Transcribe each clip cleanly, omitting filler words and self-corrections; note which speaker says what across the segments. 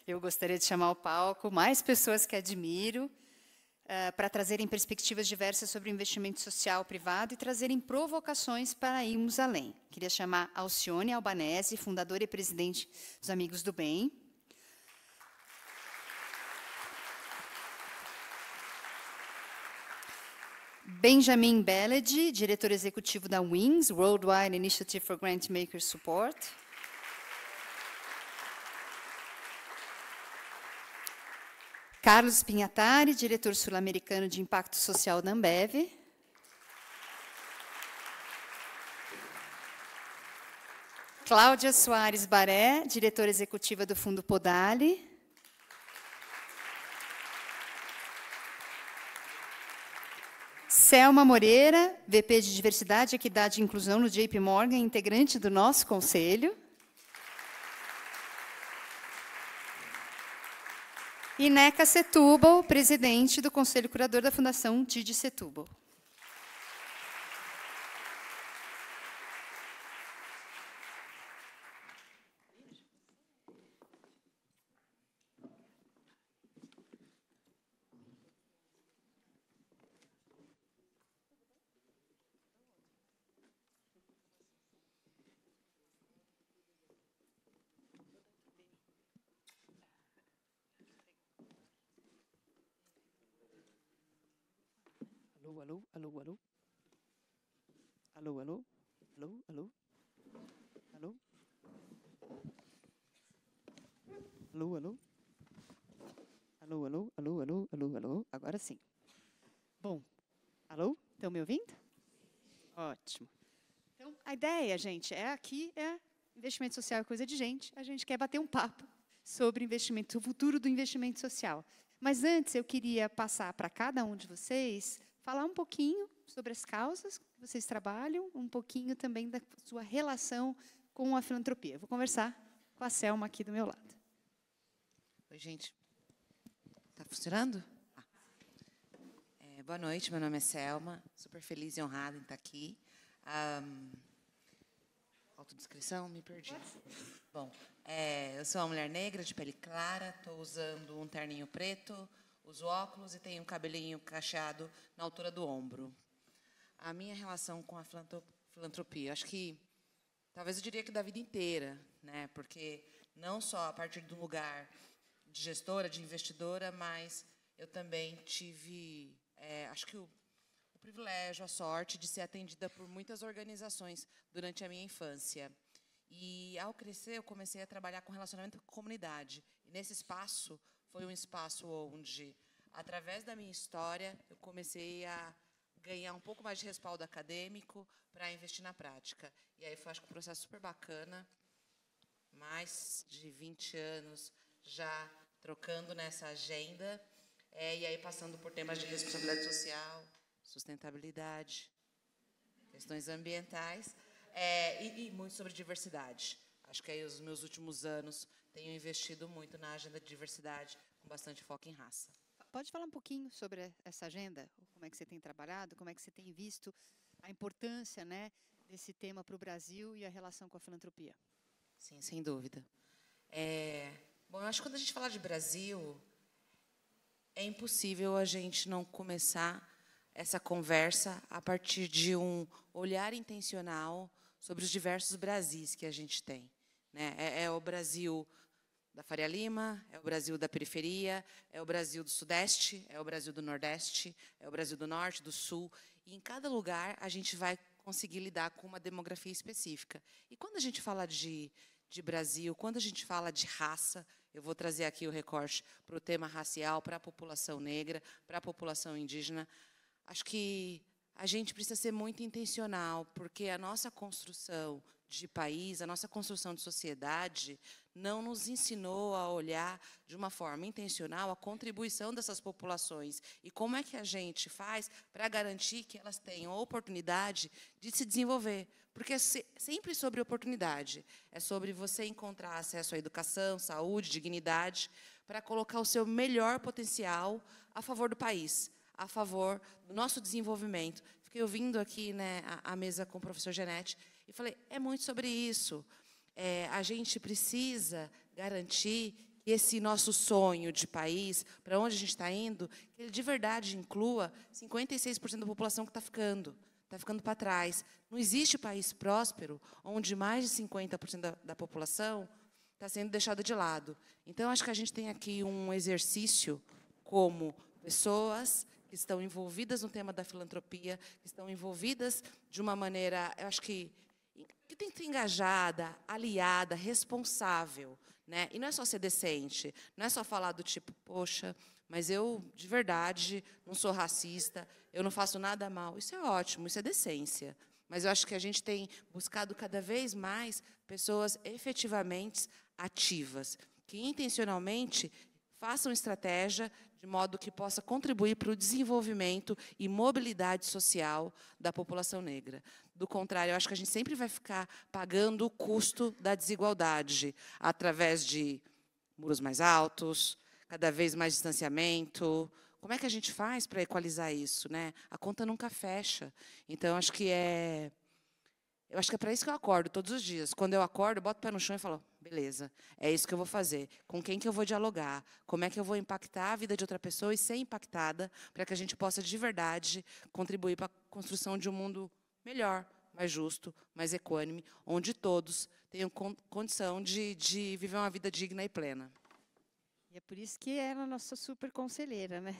Speaker 1: Eu gostaria de chamar ao palco mais pessoas que admiro para trazerem perspectivas diversas sobre o investimento social privado e trazerem provocações para irmos além. Queria chamar Alcione Albanese, fundadora e presidente dos Amigos do Bem. Benjamin Beledi, diretor executivo da WINS, Worldwide Initiative for Grantmaker Support. Carlos Pinhatari, diretor sul-americano de Impacto Social da Ambev. Cláudia Soares Baré, diretora executiva do Fundo Podali. Selma Moreira, VP de Diversidade, Equidade e Inclusão no JP Morgan, integrante do nosso conselho. E Neca Setúbal, presidente do Conselho Curador da Fundação Didi Setúbal.
Speaker 2: Alô, alô, alô. Alô, alô. Alô, alô. Alô. Alô, alô. Alô, alô, alô, alô, alô, alô. Agora sim. Bom, alô? Estão me ouvindo? Ótimo. Então, a ideia, gente, investimento social é coisa de gente. A gente quer bater um papo sobre investimento, o futuro do investimento social. Mas antes, eu queria passar para cada um de vocês falar um pouquinho sobre as causas que vocês trabalham, um pouquinho também da sua relação com a filantropia. Eu vou conversar com a Selma aqui do meu lado.
Speaker 3: Oi, gente. Está funcionando? Boa noite, meu nome é Selma. Super feliz e honrada em estar aqui. Autodescrição? Me perdi. Bom, eu sou uma mulher negra, de pele clara, estou usando um terninho preto, uso óculos e tenho um cabelinho cacheado na altura do ombro. A minha relação com a filantropia, acho que, talvez eu diria que da vida inteira, né? Porque não só a partir de um lugar de gestora, de investidora, mas eu também tive, acho que o privilégio, a sorte de ser atendida por muitas organizações durante a minha infância. E, ao crescer, eu comecei a trabalhar com relacionamento com a comunidade. E, nesse espaço, foi um espaço onde, através da minha história, eu comecei a ganhar um pouco mais de respaldo acadêmico para investir na prática. E aí foi, acho que, um processo super bacana, mais de 20 anos já trocando nessa agenda, e aí passando por temas de responsabilidade social, sustentabilidade, questões ambientais, e muito sobre diversidade. Acho que aí os meus últimos anos tenho investido muito na agenda de diversidade, com bastante foco em raça.
Speaker 2: Pode falar um pouquinho sobre essa agenda? Como é que você tem trabalhado? Como é que você tem visto a importância, né, desse tema para o Brasil e a relação com a filantropia?
Speaker 3: Sim, sem dúvida. Bom, eu acho que quando a gente fala de Brasil, é impossível a gente não começar essa conversa a partir de um olhar intencional sobre os diversos Brasis que a gente tem, né? É o Brasil da Faria Lima, é o Brasil da periferia, é o Brasil do Sudeste, é o Brasil do Nordeste, é o Brasil do Norte, do Sul. E, em cada lugar, a gente vai conseguir lidar com uma demografia específica. E, quando a gente fala de Brasil, quando a gente fala de raça, eu vou trazer aqui o recorte para o tema racial, para a população negra, para a população indígena. Acho que a gente precisa ser muito intencional, porque a nossa construção de país, a nossa construção de sociedade, não nos ensinou a olhar de uma forma intencional a contribuição dessas populações. E como é que a gente faz para garantir que elas tenham a oportunidade de se desenvolver? Porque é sempre sobre oportunidade. É sobre você encontrar acesso à educação, saúde, dignidade, para colocar o seu melhor potencial a favor do país, a favor do nosso desenvolvimento. Fiquei ouvindo aqui, né, a mesa com o professor Genete e falei, é muito sobre isso. A gente precisa garantir esse nosso sonho de país, para onde a gente está indo, que ele de verdade inclua 56% da população que está ficando para trás. Não existe país próspero onde mais de 50% da população está sendo deixada de lado. Então, acho que a gente tem aqui um exercício como pessoas que estão envolvidas no tema da filantropia, que estão envolvidas de uma maneira, eu acho que tem que ser engajada, aliada, responsável, né? E não é só ser decente, não é só falar do tipo, poxa, mas eu, de verdade, não sou racista, eu não faço nada mal. Isso é ótimo, isso é decência. Mas eu acho que a gente tem buscado cada vez mais pessoas efetivamente ativas, que intencionalmente façam estratégia de modo que possa contribuir para o desenvolvimento e mobilidade social da população negra. Do contrário, eu acho que a gente sempre vai ficar pagando o custo da desigualdade através de muros mais altos, cada vez mais distanciamento. Como é que a gente faz para equalizar isso, né? A conta nunca fecha. Então, eu acho que é para isso que eu acordo todos os dias. Quando eu acordo, eu boto o pé no chão e falo, beleza, é isso que eu vou fazer. Com quem que eu vou dialogar? Como é que eu vou impactar a vida de outra pessoa e ser impactada para que a gente possa, de verdade, contribuir para a construção de um mundo melhor, mais justo, mais equânime, onde todos tenham condição de viver uma vida digna e plena.
Speaker 2: E é por isso que ela é a nossa super conselheira, né?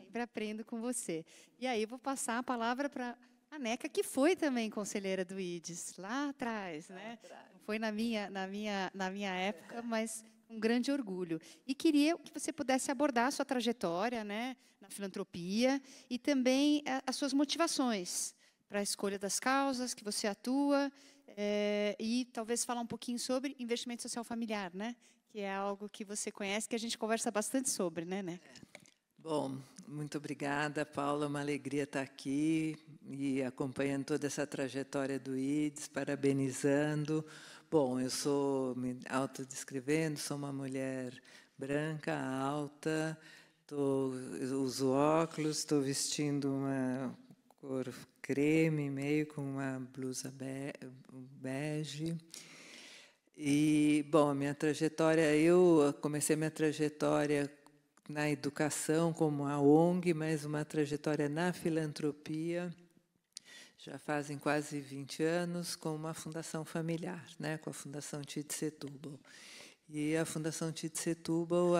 Speaker 2: Sempre aprendo com você. E aí, eu vou passar a palavra para a Neca, que foi também conselheira do IDES, lá atrás, né? Não foi na minha época, mas um grande orgulho. E queria que você pudesse abordar a sua trajetória, né, na filantropia e também as suas motivações para a escolha das causas que você atua e talvez falar um pouquinho sobre investimento social familiar, né? Que é algo que você conhece, que a gente conversa bastante sobre, né, Neca?
Speaker 4: Bom, muito obrigada, Paula. Uma alegria estar aqui e acompanhando toda essa trajetória do IDES, parabenizando. Bom, eu sou, me autodescrevendo, sou uma mulher branca, alta, uso óculos, estou vestindo uma cor creme, meio com uma blusa bege. E, bom, minha trajetória, eu comecei minha trajetória na educação como a ONG, mas uma trajetória na filantropia, já fazem quase 20 anos, com uma fundação familiar, né, com a Fundação Tite Setúbal. E a Fundação Tite Setúbal,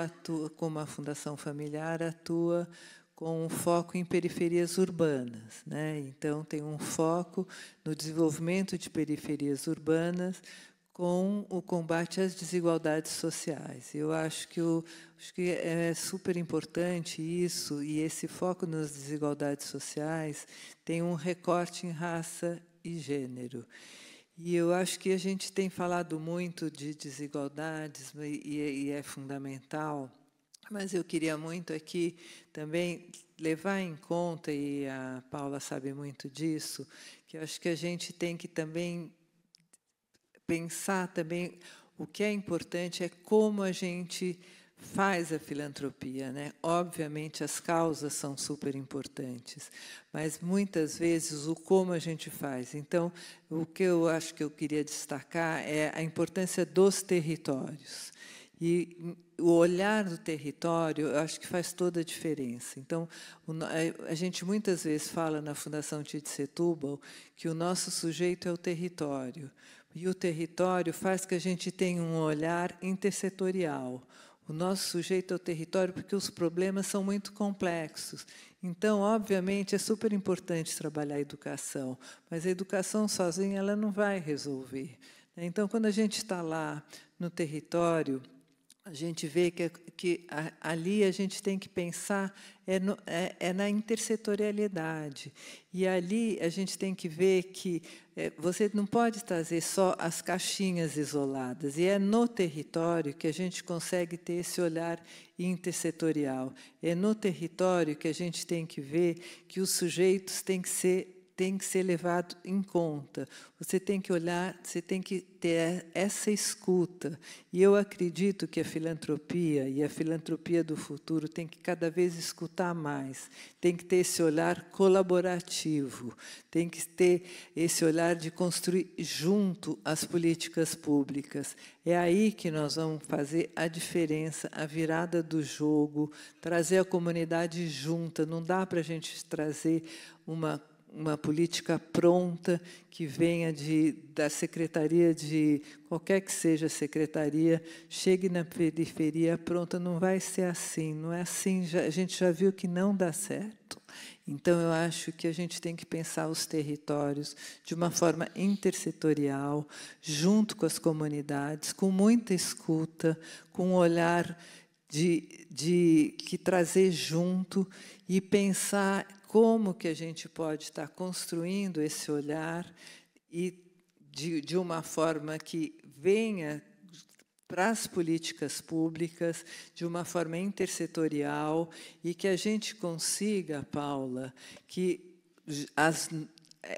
Speaker 4: como a fundação familiar, atua com um foco em periferias urbanas, né? Então, tem um foco no desenvolvimento de periferias urbanas, com o combate às desigualdades sociais. Eu acho que é super importante isso, e esse foco nas desigualdades sociais tem um recorte em raça e gênero. E eu acho que a gente tem falado muito de desigualdades, e é fundamental, mas eu queria muito aqui também levar em conta, e a Paula sabe muito disso, que eu acho que a gente tem que também pensar também o que é importante é como a gente faz a filantropia, né? Obviamente as causas são super importantes, mas muitas vezes o como a gente faz. Então, o que eu acho que eu queria destacar é a importância dos territórios. E o olhar do território, eu acho que faz toda a diferença. Então, a gente muitas vezes fala na Fundação Tite Setúbal que o nosso sujeito é o território. E o território faz que a gente tenha um olhar intersetorial. O nosso sujeito é o território porque os problemas são muito complexos. Então, obviamente, é super importante trabalhar a educação, mas a educação sozinha ela não vai resolver. Então, quando a gente está lá no território, a gente vê que ali a gente tem que pensar na intersetorialidade. E ali a gente tem que ver que você não pode trazer só as caixinhas isoladas. E é no território que a gente consegue ter esse olhar intersetorial. É no território que a gente tem que ver que os sujeitos têm que tem que ser levado em conta. Você tem que olhar, você tem que ter essa escuta. E eu acredito que a filantropia e a filantropia do futuro tem que cada vez escutar mais. Tem que ter esse olhar colaborativo. Tem que ter esse olhar de construir junto as políticas públicas. É aí que nós vamos fazer a diferença, a virada do jogo, trazer a comunidade junta. Não dá para a gente trazer uma política pronta que venha da secretaria, de qualquer que seja a secretaria, chegue na periferia pronta. Não vai ser assim, não é assim. A gente já viu que não dá certo. Então, eu acho que a gente tem que pensar os territórios de uma forma intersetorial, junto com as comunidades, com muita escuta, com um olhar que trazer junto e pensar como que a gente pode estar construindo esse olhar e de uma forma que venha para as políticas públicas, de uma forma intersetorial, e que a gente consiga, Paula, que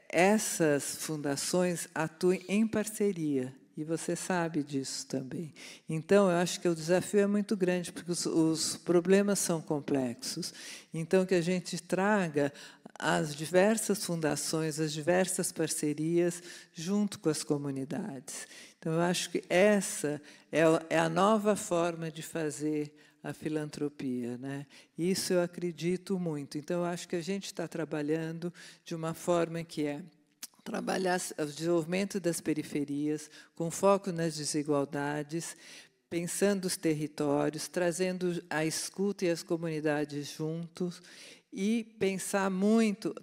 Speaker 4: essas fundações atuem em parceria. E você sabe disso também. Então, eu acho que o desafio é muito grande, porque os problemas são complexos. Então, que a gente traga as diversas fundações, as diversas parcerias, junto com as comunidades. Então, eu acho que essa é a nova forma de fazer a filantropia, né? Isso eu acredito muito. Então, eu acho que a gente está trabalhando de uma forma que é trabalhar o desenvolvimento das periferias, com foco nas desigualdades, pensando os territórios, trazendo a escuta e as comunidades juntos, e pensar muito,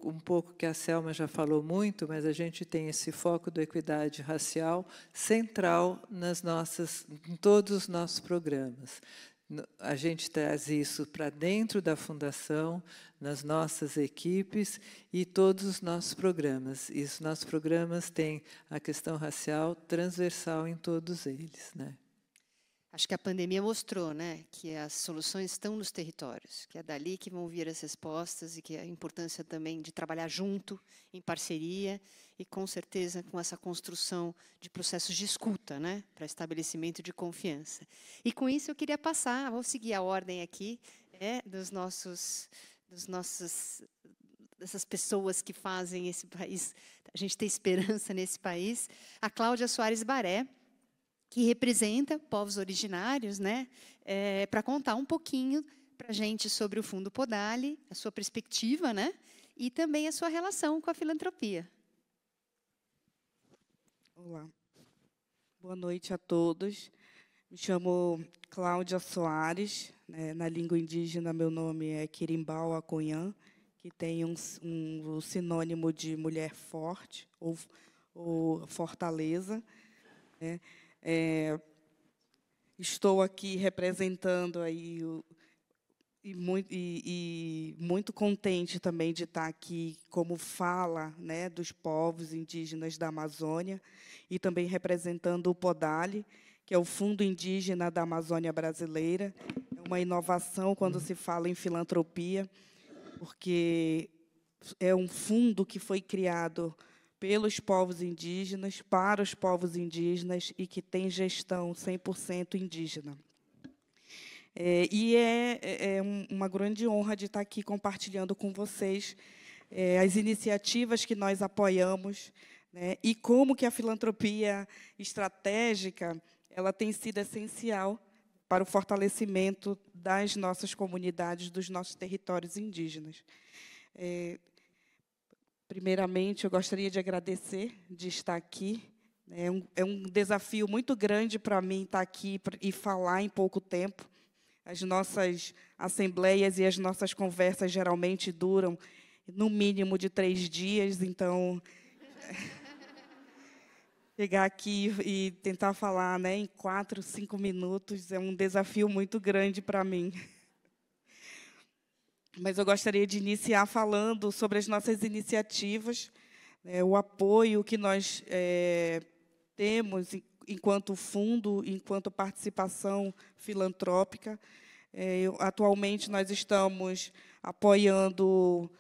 Speaker 4: um pouco que a Selma já falou muito, mas a gente tem esse foco da equidade racial central em todos os nossos programas. A gente traz isso para dentro da fundação, nas nossas equipes e todos os nossos programas. E os nossos programas têm a questão racial transversal em todos eles, né?
Speaker 2: Acho que a pandemia mostrou, né, que as soluções estão nos territórios, que é dali que vão vir as respostas e que a importância também de trabalhar junto, em parceria e, com certeza, com essa construção de processos de escuta, né, para estabelecimento de confiança. E, com isso, eu queria passar, vou seguir a ordem aqui, dessas pessoas que fazem esse país, a gente ter esperança nesse país, a Cláudia Soares Baré, que representa povos originários, né, para contar um pouquinho para a gente sobre o Fundo Podali, a sua perspectiva, né, e também a sua relação com a filantropia.
Speaker 5: Olá. Boa noite a todos. Me chamo Cláudia Soares. Né, na língua indígena, meu nome é Quirimbau Aconhã, que tem um sinônimo de mulher forte ou fortaleza. Né. Estou aqui representando aí muito contente também de estar aqui como fala, né, dos povos indígenas da Amazônia e também representando o Podali, que é o Fundo Indígena da Amazônia Brasileira. É uma inovação quando se fala em filantropia, porque é um fundo que foi criado pelos povos indígenas, para os povos indígenas, e que tem gestão 100% indígena. E é uma grande honra de estar aqui compartilhando com vocês as iniciativas que nós apoiamos, né, e como que a filantropia estratégica ela tem sido essencial para o fortalecimento das nossas comunidades, dos nossos territórios indígenas. Primeiramente, eu gostaria de agradecer de estar aqui. É um desafio muito grande para mim estar aqui e falar em pouco tempo. As nossas assembleias e as nossas conversas geralmente duram, no mínimo, de 3 dias. Então, chegar aqui e tentar falar, né, em 4, 5 minutos é um desafio muito grande para mim. Mas eu gostaria de iniciar falando sobre as nossas iniciativas, o apoio que nós temos enquanto fundo, enquanto participação filantrópica. Atualmente, nós estamos apoiando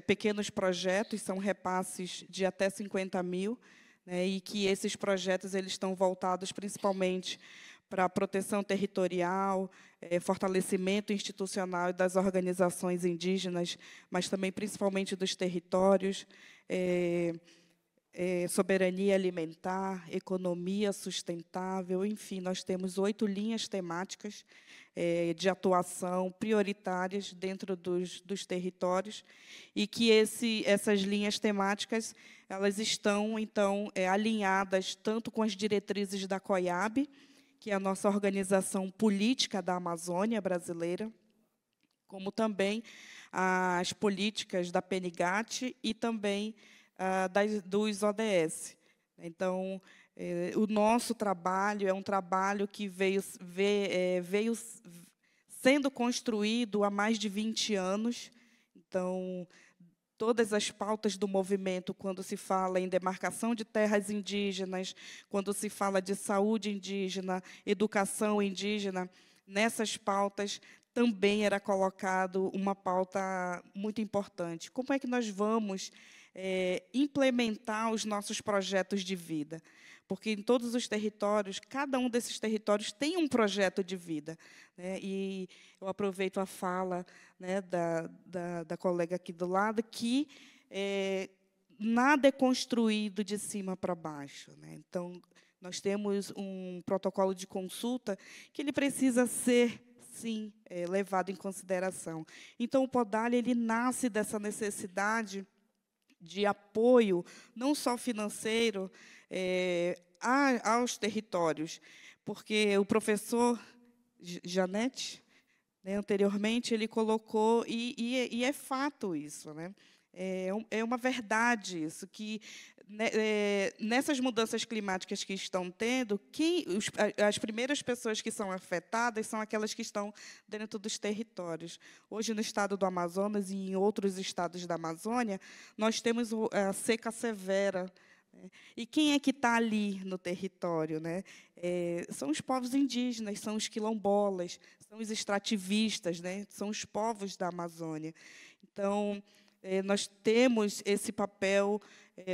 Speaker 5: pequenos projetos, são repasses de até 50 mil, né, e que esses projetos eles estão voltados principalmente para a proteção territorial, fortalecimento institucional das organizações indígenas, mas também principalmente dos territórios, soberania alimentar, economia sustentável, enfim, nós temos 8 linhas temáticas de atuação prioritárias dentro dos territórios, e que essas linhas temáticas elas estão, então, alinhadas tanto com as diretrizes da COIAB, que é a nossa organização política da Amazônia brasileira, como também as políticas da PNGAT e também dos ODS. Então, o nosso trabalho é um trabalho que veio sendo construído há mais de 20 anos. Então, todas as pautas do movimento, quando se fala em demarcação de terras indígenas, quando se fala de saúde indígena, educação indígena, nessas pautas também era colocado uma pauta muito importante. Como é que nós vamos implementar os nossos projetos de vida? Porque em todos os territórios, cada um desses territórios tem um projeto de vida, né? E eu aproveito a fala, né, da colega aqui do lado, que nada é construído de cima para baixo, né? Então, nós temos um protocolo de consulta que ele precisa ser, sim, levado em consideração. Então, o Podalha ele nasce dessa necessidade de apoio, não só financeiro, aos territórios, porque o professor Janete, né, anteriormente, ele colocou, e é fato isso, né? É uma verdade isso, que nessas mudanças climáticas que estão tendo, as primeiras pessoas que são afetadas são aquelas que estão dentro dos territórios. Hoje, no estado do Amazonas e em outros estados da Amazônia, nós temos a seca severa. E quem é que está ali no território, né? São os povos indígenas, são os quilombolas, são os extrativistas, né? São os povos da Amazônia. Então, nós temos esse papel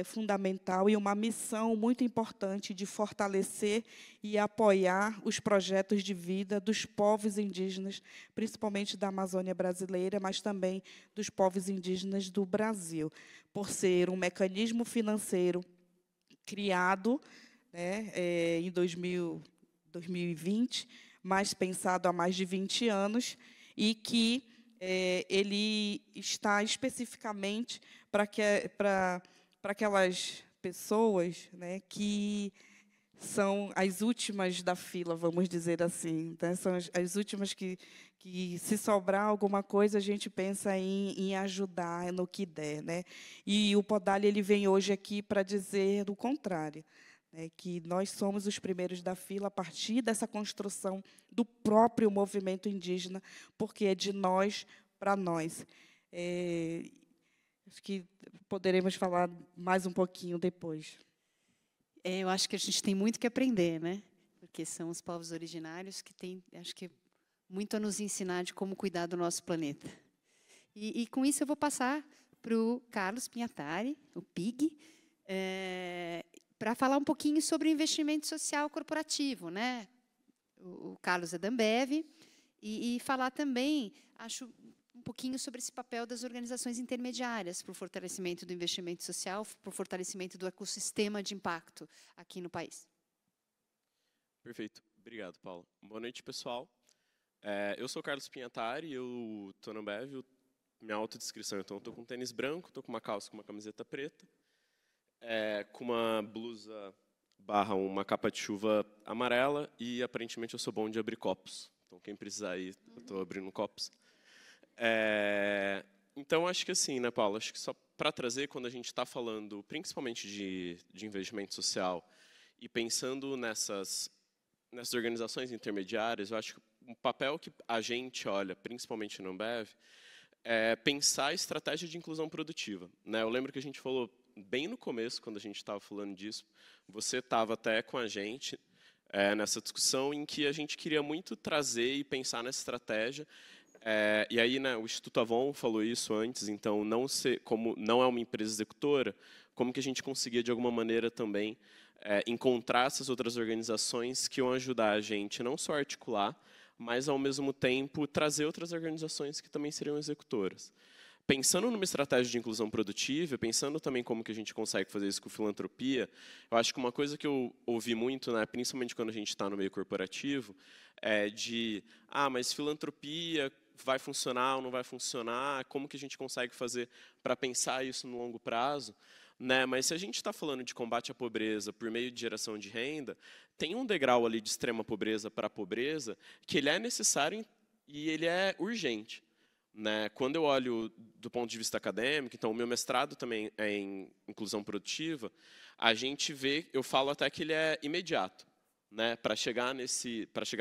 Speaker 5: fundamental e uma missão muito importante de fortalecer e apoiar os projetos de vida dos povos indígenas, principalmente da Amazônia brasileira, mas também dos povos indígenas do Brasil, por ser um mecanismo financeiro criado, né, em 2020, mas pensado há mais de 20 anos, e que ele está especificamente para aquelas pessoas, né, que são as últimas da fila, vamos dizer assim, né? São as últimas que, se sobrar alguma coisa, a gente pensa em ajudar no que der, né? E o Podalha ele vem hoje aqui para dizer o contrário, né? Que nós somos os primeiros da fila a partir dessa construção do próprio movimento indígena, porque é de nós para nós. Acho que poderemos falar mais um pouquinho depois.
Speaker 1: Eu acho que a gente tem muito que aprender, né? Porque são os povos originários que têm, acho que, muito a nos ensinar de como cuidar do nosso planeta. E com isso eu vou passar para o Carlos Pinhatari, o PIG, para falar um pouquinho sobre o investimento social corporativo, né? O Carlos é da Ambev, e falar também, acho, um pouquinho sobre esse papel das organizações intermediárias para o fortalecimento do investimento social, para o fortalecimento do ecossistema de impacto aqui no país.
Speaker 6: Perfeito. Obrigado, Paulo. Boa noite, pessoal. Eu sou o Carlos Pinhatari, eu estou na Ambev, minha autodescrição, então, estou com um tênis branco, estou com uma calça com uma camiseta preta, com uma blusa / uma capa de chuva amarela, e aparentemente eu sou bom de abrir copos. Então, quem precisar aí, eu estou abrindo copos. Então, acho que assim, né, Paulo? Acho que só para trazer, quando a gente está falando principalmente de investimento social e pensando nessas organizações intermediárias, eu acho que um papel que a gente olha, principalmente no Ambev, é pensar a estratégia de inclusão produtiva, né? Eu lembro que a gente falou bem no começo, quando a gente estava falando disso, você estava até com a gente nessa discussão em que a gente queria muito trazer e pensar nessa estratégia E aí, né, o Instituto Avon falou isso antes, então, como não é uma empresa executora, como que a gente conseguia, de alguma maneira, também encontrar essas outras organizações que iam ajudar a gente não só a articular, mas, ao mesmo tempo, trazer outras organizações que também seriam executoras. Pensando numa estratégia de inclusão produtiva, pensando também como que a gente consegue fazer isso com filantropia, eu acho que uma coisa que eu ouvi muito, né, principalmente quando a gente está no meio corporativo, é mas filantropia vai funcionar ou não vai funcionar, como que a gente consegue fazer para pensar isso no longo prazo, né? Mas se a gente está falando de combate à pobreza por meio de geração de renda, tem um degrau ali de extrema pobreza para a pobreza que ele é necessário e ele é urgente. Né? Quando eu olho do ponto de vista acadêmico, então o meu mestrado também é em inclusão produtiva, a gente vê, eu falo até que ele é imediato, né? Para chegar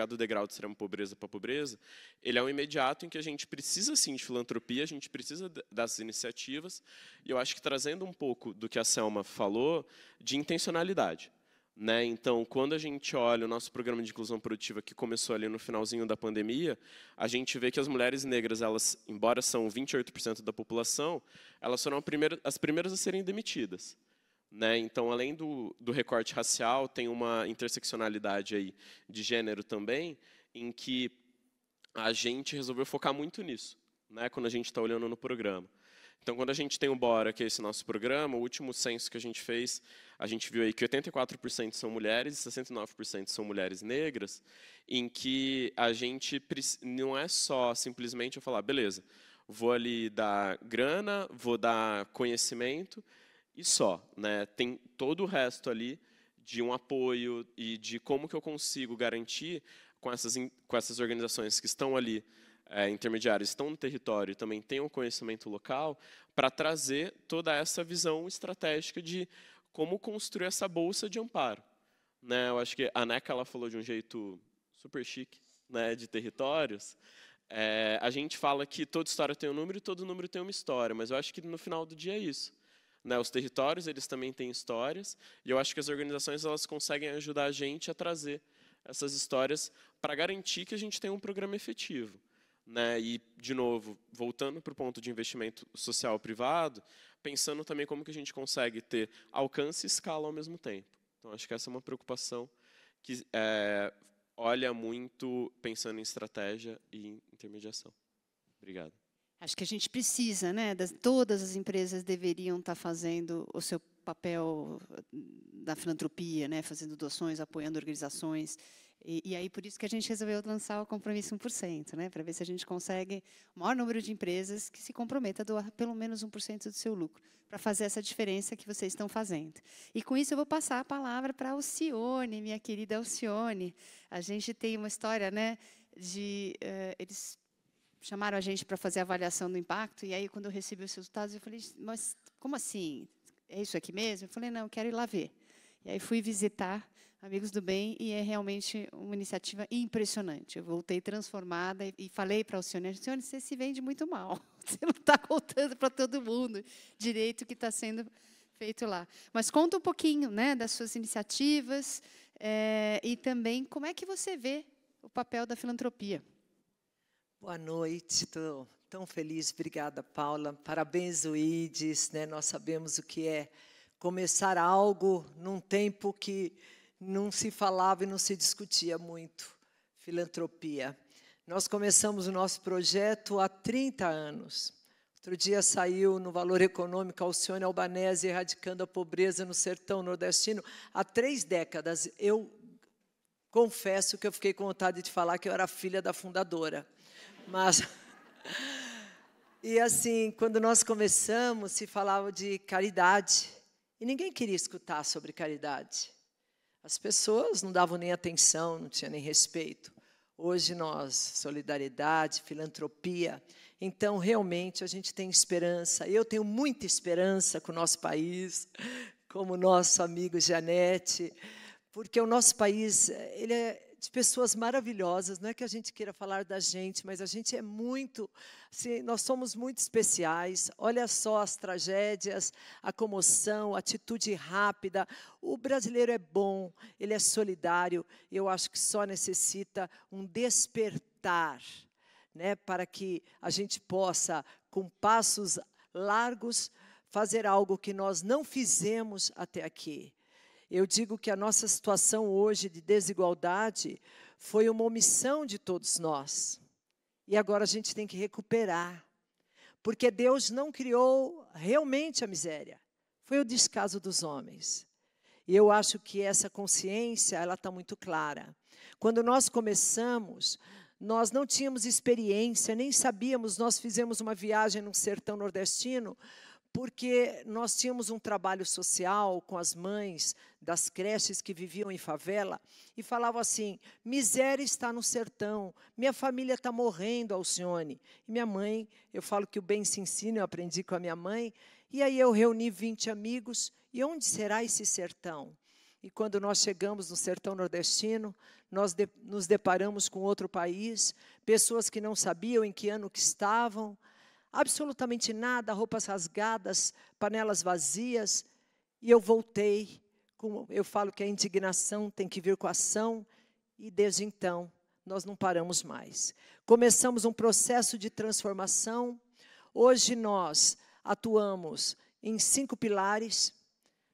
Speaker 6: do degrau de extrema pobreza para pobreza, ele é um imediato em que a gente precisa sim de filantropia, a gente precisa dessas iniciativas, e eu acho que trazendo um pouco do que a Selma falou, de intencionalidade. Né? Então, quando a gente olha o nosso programa de inclusão produtiva que começou ali no finalzinho da pandemia, a gente vê que as mulheres negras, elas, embora são 28% da população, elas foram as primeiras a serem demitidas. Né? Então, além do recorte racial, tem uma interseccionalidade aí de gênero também, em que a gente resolveu focar muito nisso, né? Quando a gente está olhando no programa. Então, quando a gente tem o Bora, que é esse nosso programa, o último censo que a gente fez, a gente viu aí que 84% são mulheres e 69% são mulheres negras, em que a gente não é só simplesmente eu falar, beleza, vou ali dar grana, vou dar conhecimento e só. Né? Tem todo o resto ali de um apoio e de como que eu consigo garantir com essas organizações que estão ali, intermediários, estão no território e também têm um conhecimento local, para trazer toda essa visão estratégica de como construir essa bolsa de amparo. Né? Eu acho que a Neca ela falou de um jeito super chique, né, de territórios. A gente fala que toda história tem um número e todo número tem uma história, mas eu acho que no final do dia é isso. Né? Os territórios eles também têm histórias, e eu acho que as organizações elas conseguem ajudar a gente a trazer essas histórias para garantir que a gente tenha um programa efetivo. Né? E, de novo, voltando para o ponto de investimento social privado, pensando também como que a gente consegue ter alcance e escala ao mesmo tempo. Então, acho que essa é uma preocupação que olha muito pensando em estratégia e em intermediação. Obrigado.
Speaker 1: Acho que a gente precisa, né? Todas as empresas deveriam estar fazendo o seu papel da filantropia, né? Fazendo doações, apoiando organizações. E aí, por isso que a gente resolveu lançar o Compromisso 1%, né? Para ver se a gente consegue o maior número de empresas que se comprometa a doar pelo menos 1% do seu lucro, para fazer essa diferença que vocês estão fazendo. E, com isso, eu vou passar a palavra para a Alcione, minha querida Alcione. A gente tem uma história, né? Eles chamaram a gente para fazer a avaliação do impacto, e aí, quando eu recebi os resultados, eu falei, mas como assim? É isso aqui mesmo? Eu falei, não, eu quero ir lá ver. E aí fui visitar Amigos do Bem, e é realmente uma iniciativa impressionante. Eu voltei transformada e falei para a Alcione, você se vende muito mal, você não está contando para todo mundo direito o que está sendo feito lá. Mas conta um pouquinho, né, das suas iniciativas e também como é que você vê o papel da filantropia.
Speaker 7: Boa noite, estou tão feliz. Obrigada, Paula. Parabéns, UIDES. Né? Nós sabemos o que é começar algo num tempo que não se falava e não se discutia muito, filantropia. Nós começamos o nosso projeto há 30 anos. Outro dia saiu no Valor Econômico Alcione Albanese erradicando a pobreza no sertão nordestino há 3 décadas. Eu confesso que eu fiquei com vontade de falar que eu era filha da fundadora. Mas, e assim, quando nós começamos, se falava de caridade, e ninguém queria escutar sobre caridade. As pessoas não davam nem atenção, não tinham nem respeito. Hoje nós, solidariedade, filantropia, então realmente a gente tem esperança. Eu tenho muita esperança com o nosso país, como o nosso amigo Janete, porque o nosso país ele é de pessoas maravilhosas, não é que a gente queira falar da gente, mas a gente é muito, assim, nós somos muito especiais. Olha só as tragédias, a comoção, a atitude rápida. O brasileiro é bom, ele é solidário, eu acho que só necessita um despertar né, para que a gente possa, com passos largos, fazer algo que nós não fizemos até aqui. Eu digo que a nossa situação hoje de desigualdade foi uma omissão de todos nós. E agora a gente tem que recuperar. Porque Deus não criou realmente a miséria. Foi o descaso dos homens. E eu acho que essa consciência, ela está muito clara. Quando nós começamos, nós não tínhamos experiência, nem sabíamos, nós fizemos uma viagem no sertão nordestino, porque nós tínhamos um trabalho social com as mães das creches que viviam em favela e falavam assim, miséria está no sertão, minha família está morrendo, Alcione. E minha mãe, eu falo que o bem se ensina, eu aprendi com a minha mãe, e aí eu reuni 20 amigos, e onde será esse sertão? E quando nós chegamos no sertão nordestino, nós nos deparamos com outro país, pessoas que não sabiam em que ano que estavam, absolutamente nada, roupas rasgadas, panelas vazias, e eu voltei, eu falo que a indignação tem que vir com a ação, e desde então nós não paramos mais. Começamos um processo de transformação, hoje nós atuamos em 5 pilares,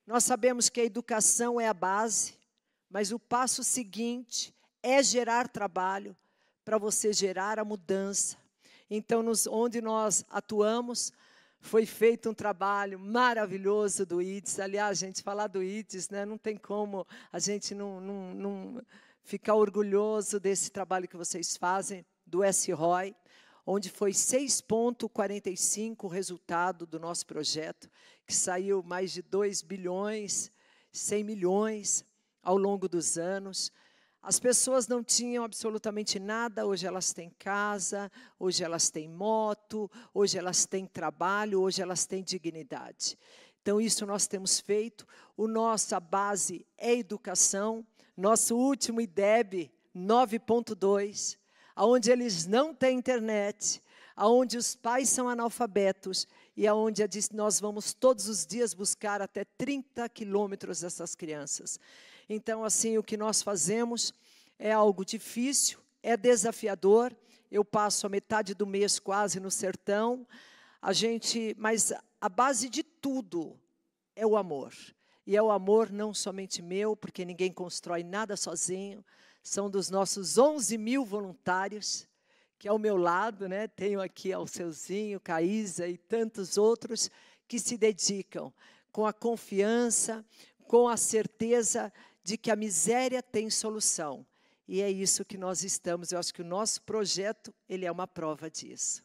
Speaker 7: nós sabemos que a educação é a base, mas o passo seguinte é gerar trabalho para você gerar a mudança. Então, onde nós atuamos, foi feito um trabalho maravilhoso do IDES. Aliás, gente, falar do IDES, né, não tem como a gente não ficar orgulhoso desse trabalho que vocês fazem, do SROI, onde foi 6,45 o resultado do nosso projeto, que saiu mais de 2 bilhões, 100 milhões ao longo dos anos. As pessoas não tinham absolutamente nada, hoje elas têm casa, hoje elas têm moto, hoje elas têm trabalho, hoje elas têm dignidade. Então, isso nós temos feito. Nossa base é educação. Nosso último IDEB, 9,2, onde eles não têm internet, onde os pais são analfabetos e onde nós vamos todos os dias buscar até 30 quilômetros dessas crianças. Então, assim, o que nós fazemos é algo difícil, é desafiador. Eu passo a metade do mês quase no sertão. Mas a base de tudo é o amor. E é o amor não somente meu, porque ninguém constrói nada sozinho. São dos nossos 11 mil voluntários, que ao meu lado, né, tenho aqui Alceuzinho, Caísa e tantos outros que se dedicam com a confiança, com a certeza de que a miséria tem solução. E é isso que nós estamos. Eu acho que o nosso projeto, ele é uma prova disso.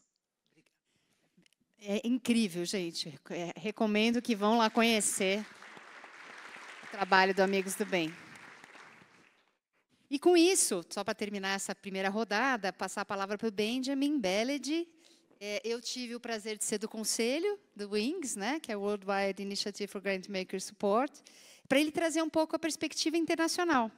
Speaker 1: É incrível, gente. Recomendo que vão lá conhecer o trabalho do Amigos do Bem. E com isso, só para terminar essa primeira rodada, passar a palavra para o Benjamin Beled. Eu tive o prazer de ser do conselho do WINGS, né, que é o Worldwide Initiative for Grantmaker Support, para ele trazer um pouco a perspectiva internacional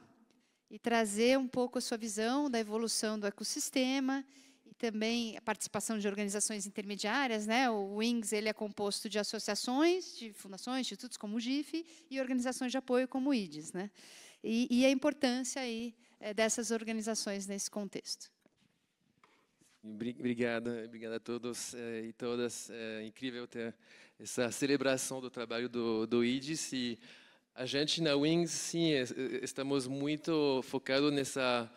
Speaker 1: e trazer um pouco a sua visão da evolução do ecossistema e também a participação de organizações intermediárias, né? O WINGS ele é composto de associações, de fundações, institutos como o GIF e organizações de apoio como o IDES, né? E a importância aí dessas organizações nesse contexto.
Speaker 8: Obrigada a todos e todas. É incrível ter essa celebração do trabalho do IDES e a gente na WINGS, sim, estamos muito focados nessa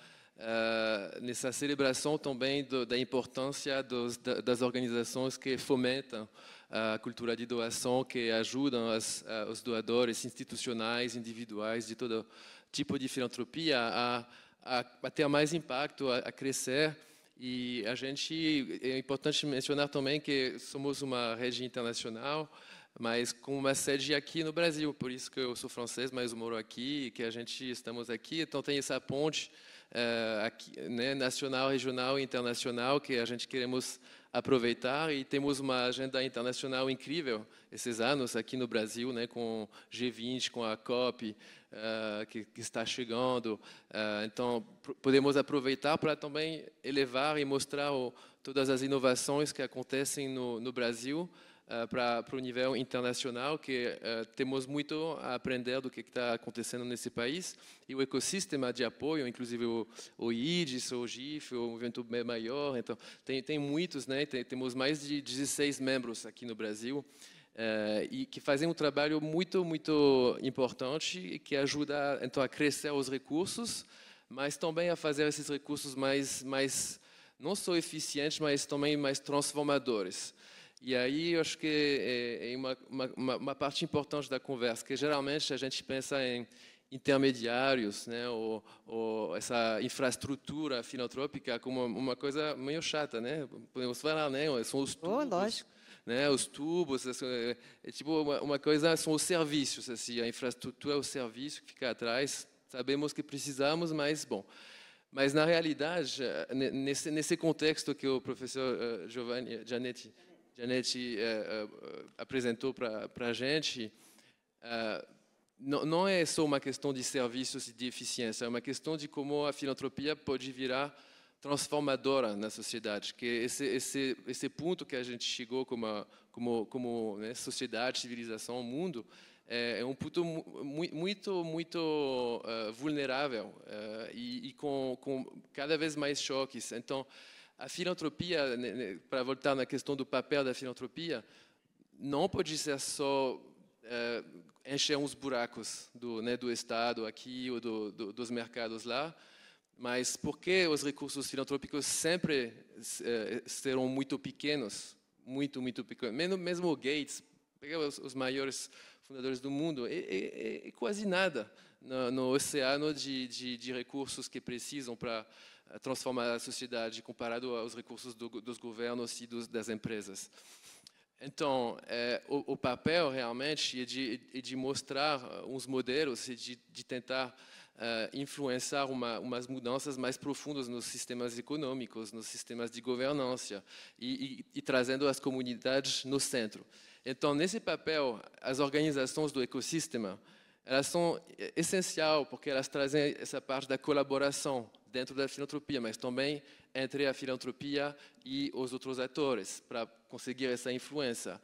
Speaker 8: celebração também da importância das organizações que fomentam a cultura de doação, que ajudam os doadores institucionais, individuais, de todo tipo de filantropia a ter mais impacto, a crescer. E é importante mencionar também que somos uma rede internacional, mas com uma sede aqui no Brasil, por isso que eu sou francês, mas eu moro aqui, que estamos aqui, então tem essa ponte aqui, né, nacional, regional e internacional que a gente queremos aproveitar e temos uma agenda internacional incrível esses anos aqui no Brasil, né, com G20, com a COP que está chegando, então podemos aproveitar para também elevar e mostrar todas as inovações que acontecem no Brasil para o nível internacional, que temos muito a aprender do que está acontecendo nesse país, e o ecossistema de apoio, inclusive o IDES, o GIF, o Movimento Maior, então tem muitos, né? Temos mais de 16 membros aqui no Brasil, e que fazem um trabalho muito importante e que ajuda então a crescer os recursos, mas também a fazer esses recursos mais não só eficientes, mas também mais transformadores. E aí eu acho que é uma parte importante da conversa, que geralmente a gente pensa em intermediários, né, ou essa infraestrutura filantrópica como uma coisa meio chata, né? Podemos falar, né? São os tubos,
Speaker 2: lógico.
Speaker 8: né? Os tubos, tipo uma coisa, são os serviços, assim, a infraestrutura é o serviço que fica atrás. Sabemos que precisamos, mas bom. Mas na realidade, nesse contexto que o professor Gianetti apresentou para a gente, não é só uma questão de serviços e de eficiência, é uma questão de como a filantropia pode virar transformadora na sociedade, que esse ponto que a gente chegou como né, sociedade, civilização, mundo, é um ponto muito vulnerável e com cada vez mais choques. Então, a filantropia, para voltar na questão do papel da filantropia, não pode ser só encher uns buracos do Estado aqui ou dos mercados lá, mas porque os recursos filantrópicos sempre serão muito pequenos, muito pequenos. Mesmo o Gates, pega os maiores fundadores do mundo, é quase nada no oceano de recursos que precisam para transformar a sociedade comparado aos recursos dos governos e das empresas. Então, o papel realmente é de mostrar uns modelos e de tentar influenciar umas mudanças mais profundas nos sistemas econômicos, nos sistemas de governança e trazendo as comunidades no centro. Então, nesse papel, as organizações do ecossistema, elas são essenciais porque elas trazem essa parte da colaboração dentro da filantropia, mas também entre a filantropia e os outros atores, para conseguir essa influência.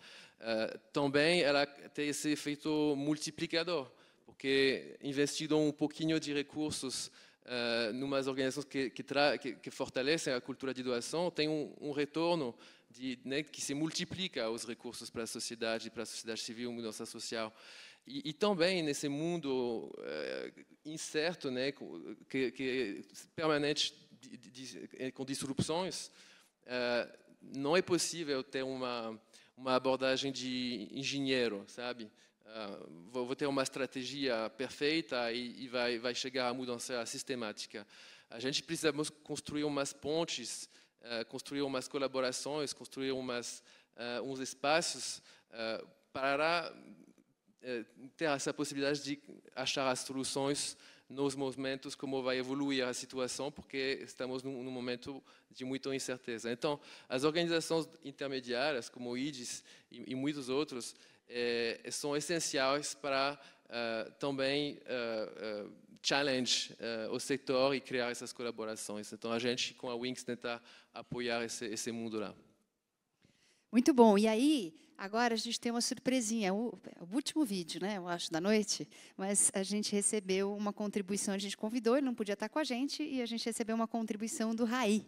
Speaker 8: Também ela tem esse efeito multiplicador, porque investindo um pouquinho de recursos numas organizações que fortalecem a cultura de doação, tem um retorno né, que se multiplica os recursos para a sociedade civil, mudança social. E também nesse mundo incerto, né, que permanente com disrupções, não é possível ter uma abordagem de engenheiro, sabe? Vou ter uma estratégia perfeita e vai chegar à mudança sistemática. A gente precisa construir umas pontes, construir umas colaborações, construir uns espaços para ter essa possibilidade de achar as soluções nos momentos como vai evoluir a situação, porque estamos num momento de muita incerteza. Então, as organizações intermediárias, como o IDES e muitos outros, são essenciais para também challenge o setor e criar essas colaborações. Então, a gente, com a Wings, tenta apoiar esse mundo lá.
Speaker 1: Muito bom. E aí, agora a gente tem uma surpresinha. O último vídeo, né, eu acho, da noite, mas a gente recebeu uma contribuição, a gente convidou, ele não podia estar com a gente, e a gente recebeu uma contribuição do Raí,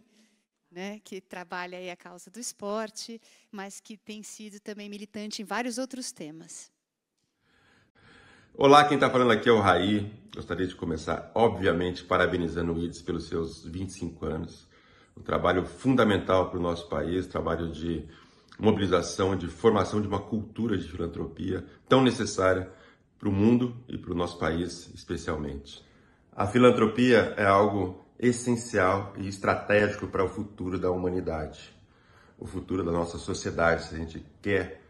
Speaker 1: né, que trabalha aí a causa do esporte, mas que tem sido também militante em vários outros temas.
Speaker 9: Olá, quem está falando aqui é o Raí. Gostaria de começar, obviamente, parabenizando o IDES pelos seus 25 anos. Um trabalho fundamental para o nosso país, trabalho de mobilização, de formação de uma cultura de filantropia tão necessária para o mundo e para o nosso país, especialmente. A filantropia é algo essencial e estratégico para o futuro da humanidade, o futuro da nossa sociedade. Se a gente quer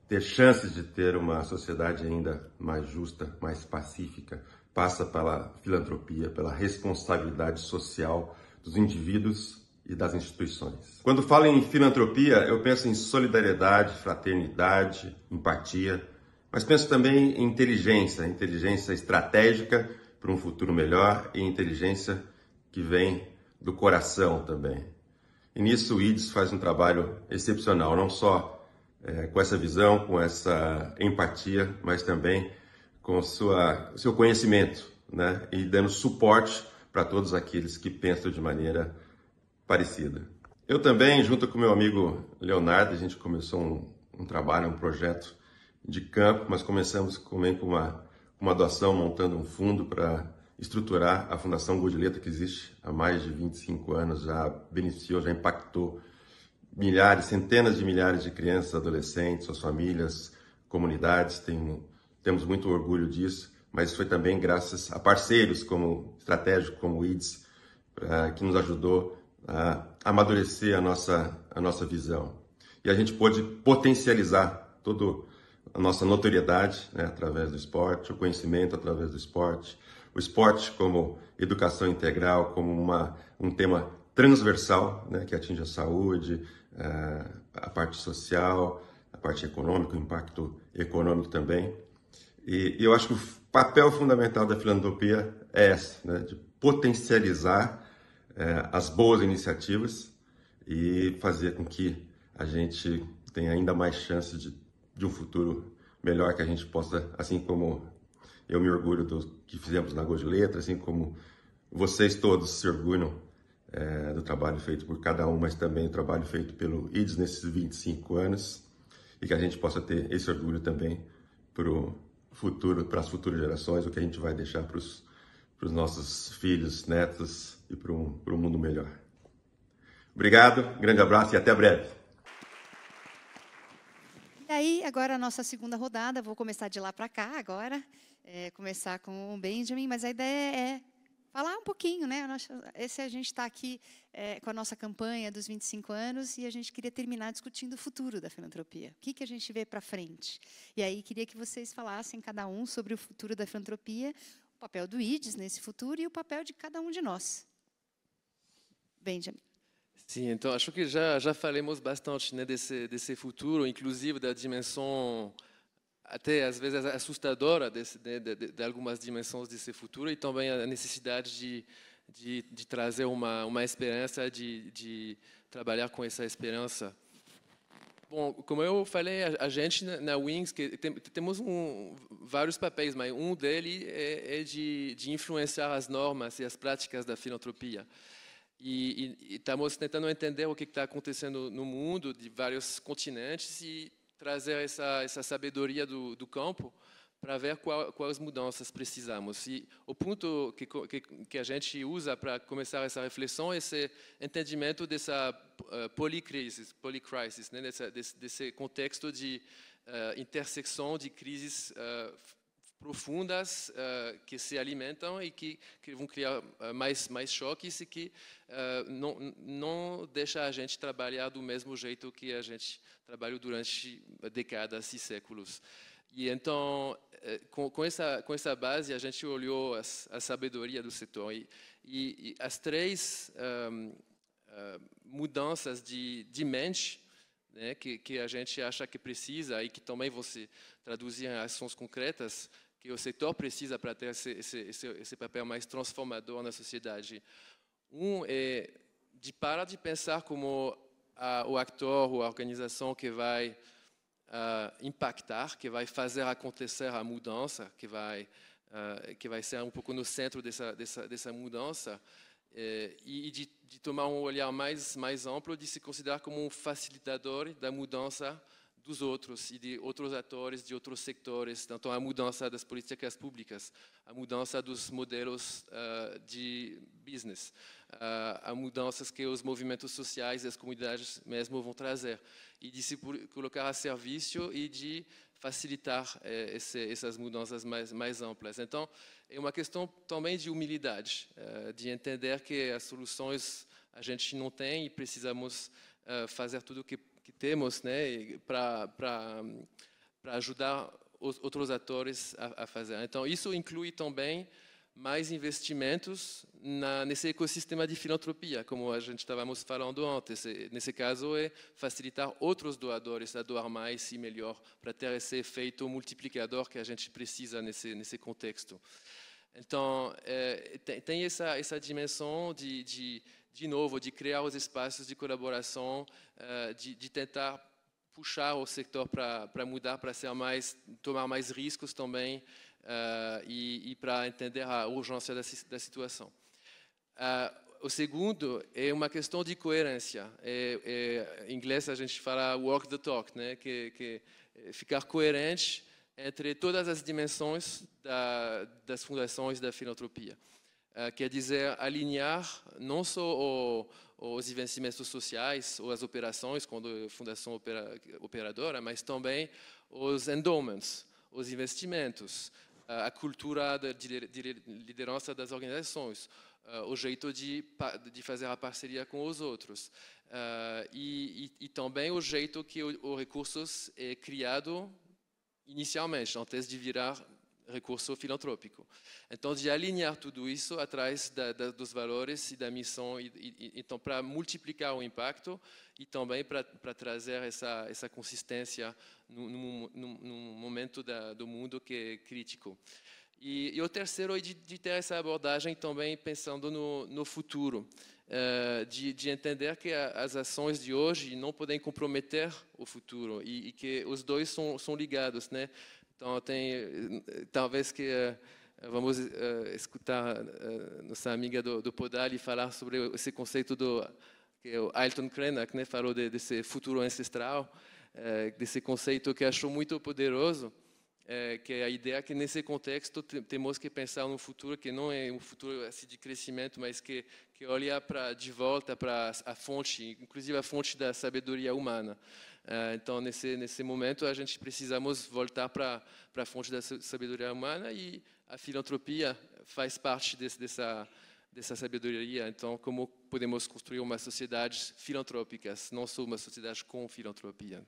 Speaker 9: ter chances de ter uma sociedade ainda mais justa, mais pacífica, passa pela filantropia, pela responsabilidade social dos indivíduos e das instituições. Quando falo em filantropia, eu penso em solidariedade, fraternidade, empatia, mas penso também em inteligência estratégica para um futuro melhor e inteligência que vem do coração também. E nisso o IDES faz um trabalho excepcional, não só com essa visão, com essa empatia, mas também com seu conhecimento, né? E dando suporte para todos aqueles que pensam de maneira parecida. Eu também, junto com meu amigo Leonardo, a gente começou um trabalho, um projeto de campo, mas começamos também com uma doação, montando um fundo para estruturar a Fundação Godileta, que existe há mais de 25 anos, já beneficiou, já impactou milhares, centenas de milhares de crianças, adolescentes, suas famílias, comunidades. Temos muito orgulho disso, mas foi também graças a parceiros estratégicos como o IDS, que nos ajudou a amadurecer a nossa visão. E a gente pôde potencializar toda a nossa notoriedade, né, através do esporte, o conhecimento através do esporte, o esporte como educação integral, como um tema transversal, né, que atinge a saúde, a parte social, a parte econômica, o impacto econômico também. E eu acho que o papel fundamental da filantropia é esse, né, de potencializar as boas iniciativas e fazer com que a gente tenha ainda mais chances de um futuro melhor, que a gente possa, assim como eu me orgulho do que fizemos na Godileta, assim como vocês todos se orgulham do trabalho feito por cada um, mas também o trabalho feito pelo IDS nesses 25 anos, e que a gente possa ter esse orgulho também para as futuras gerações, o que a gente vai deixar para os nossos filhos, netos e para um mundo melhor. Obrigado, grande abraço e até breve.
Speaker 1: E aí, agora a nossa segunda rodada, vou começar de lá para cá agora, começar com o Benjamin, mas a ideia é falar um pouquinho, né? A gente está aqui com a nossa campanha dos 25 anos e a gente queria terminar discutindo o futuro da filantropia. O que a gente vê para frente? E aí, queria que vocês falassem, cada um, sobre o futuro da filantropia, o papel do IDS nesse futuro e o papel de cada um de nós. Benjamin.
Speaker 8: Sim, então acho que já falamos bastante, né, desse futuro, inclusive da dimensão até às vezes assustadora de algumas dimensões desse futuro, e também a necessidade de trazer uma esperança, de trabalhar com essa esperança. Bom, como eu falei, a gente na Wings temos vários papéis, mas um deles é de influenciar as normas e as práticas da filantropia. E estamos tentando entender o que está acontecendo no mundo, de vários continentes, e trazer essa sabedoria do campo para ver quais mudanças precisamos. E o ponto que a gente usa para começar essa reflexão é esse entendimento dessa polycrisis, né? desse contexto de intersecção de crises profundas que se alimentam e que vão criar mais choques, e que não deixa a gente trabalhar do mesmo jeito que a gente trabalhou durante décadas e séculos. E então, com essa base, a gente olhou a sabedoria do setor e as três mudanças de mente, né, que a gente acha que precisa e que também vão se traduzir em ações concretas, que o setor precisa para ter esse papel mais transformador na sociedade. Um é de parar de pensar como o ator ou a organização que vai impactar, que vai fazer acontecer a mudança, que vai ser um pouco no centro dessa mudança, e de tomar um olhar mais amplo, de se considerar como um facilitador da mudança dos outros e de outros atores, de outros sectores. Então, a mudança das políticas públicas, a mudança dos modelos de business, a mudanças que os movimentos sociais e as comunidades mesmo vão trazer, e de se colocar a serviço e de facilitar essas mudanças mais amplas. Então, é uma questão também de humildade, de entender que as soluções a gente não tem e precisamos fazer tudo o que temos, né, para ajudar os outros atores a fazer. Então, isso inclui também mais investimentos nesse ecossistema de filantropia, como a gente estávamos falando antes. Nesse caso, é facilitar outros doadores a doar mais e melhor, para ter esse efeito multiplicador que a gente precisa nesse contexto. Então, tem essa dimensão de novo, de criar os espaços de colaboração, de tentar puxar o setor para mudar, para tomar mais riscos também e para entender a urgência da situação. O segundo é uma questão de coerência. Em inglês a gente fala walk the talk, né? Que ficar coerente entre todas as dimensões das fundações da filantropia. Quer dizer, alinhar não só os investimentos sociais ou as operações, quando a fundação operadora, mas também os endowments, os investimentos, a cultura de liderança das organizações, o jeito de fazer a parceria com os outros. E também o jeito que o recurso é criado inicialmente, antes de virar recurso filantrópico. Então, de alinhar tudo isso atrás dos valores e da missão, então, para multiplicar o impacto e também para trazer essa consistência num momento do mundo que é crítico. E o terceiro é de ter essa abordagem também pensando no futuro, de entender que as ações de hoje não podem comprometer o futuro e que os dois são ligados, né? Então, talvez que vamos escutar nossa amiga do Podali falar sobre esse conceito que o Ailton Krenak, né, falou desse futuro ancestral, desse conceito que achou muito poderoso, que é a ideia que nesse contexto temos que pensar no futuro que não é um futuro assim, de crescimento, mas que olha de volta para a fonte, inclusive a fonte da sabedoria humana. Então, nesse momento, a gente precisamos voltar para a fonte da sabedoria humana e a filantropia faz parte dessa sabedoria. Então, como podemos construir uma sociedade filantrópica, não só uma sociedade com filantropia?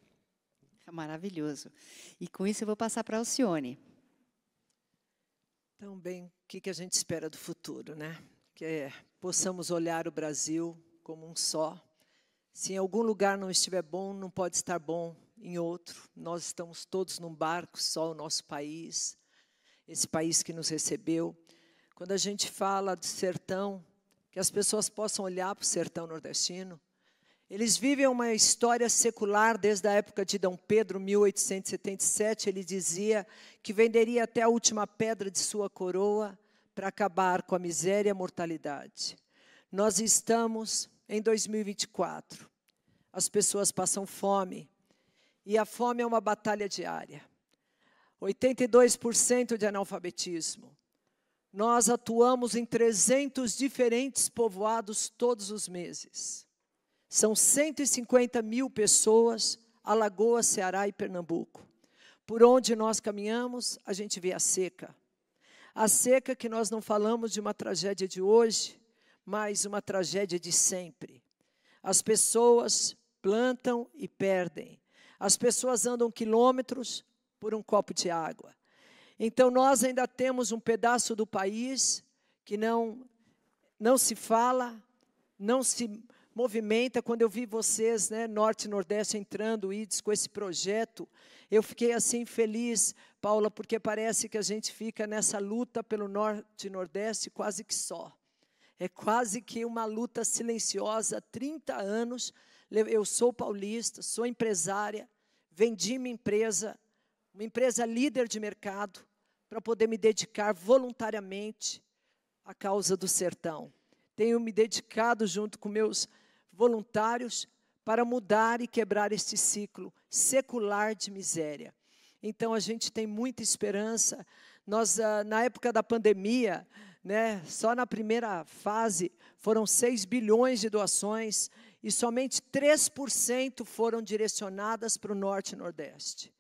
Speaker 2: Maravilhoso. E com isso eu vou passar para a Alcione.
Speaker 7: Então, bem, o que a gente espera do futuro, né? Que possamos olhar o Brasil como um só. Se em algum lugar não estiver bom, não pode estar bom em outro. Nós estamos todos num barco só, o nosso país, esse país que nos recebeu. Quando a gente fala do sertão, que as pessoas possam olhar para o sertão nordestino. Eles vivem uma história secular desde a época de Dom Pedro, 1877. Ele dizia que venderia até a última pedra de sua coroa para acabar com a miséria e a mortalidade. Nós estamos em 2024. As pessoas passam fome. E a fome é uma batalha diária. 82% de analfabetismo. Nós atuamos em 300 diferentes povoados todos os meses. São 150 mil pessoas, Alagoas, Ceará e Pernambuco. Por onde nós caminhamos, a gente vê a seca. A seca que nós não falamos de uma tragédia de hoje, mas uma tragédia de sempre. As pessoas plantam e perdem. As pessoas andam quilômetros por um copo de água. Então, nós ainda temos um pedaço do país que não se fala, não se movimenta. Quando eu vi vocês, né, Norte e Nordeste, entrando, o IDES, com esse projeto, eu fiquei assim feliz, Paula, porque parece que a gente fica nessa luta pelo Norte e Nordeste quase que só. É quase que uma luta silenciosa há 30 anos. Eu sou paulista, sou empresária, vendi uma empresa líder de mercado, para poder me dedicar voluntariamente à causa do sertão. Tenho me dedicado junto com meus voluntários para mudar e quebrar este ciclo secular de miséria. Então, a gente tem muita esperança. Nós, na época da pandemia, né, só na primeira fase, foram 6 bilhões de doações e somente 3% foram direcionadas para o Norte e Nordeste,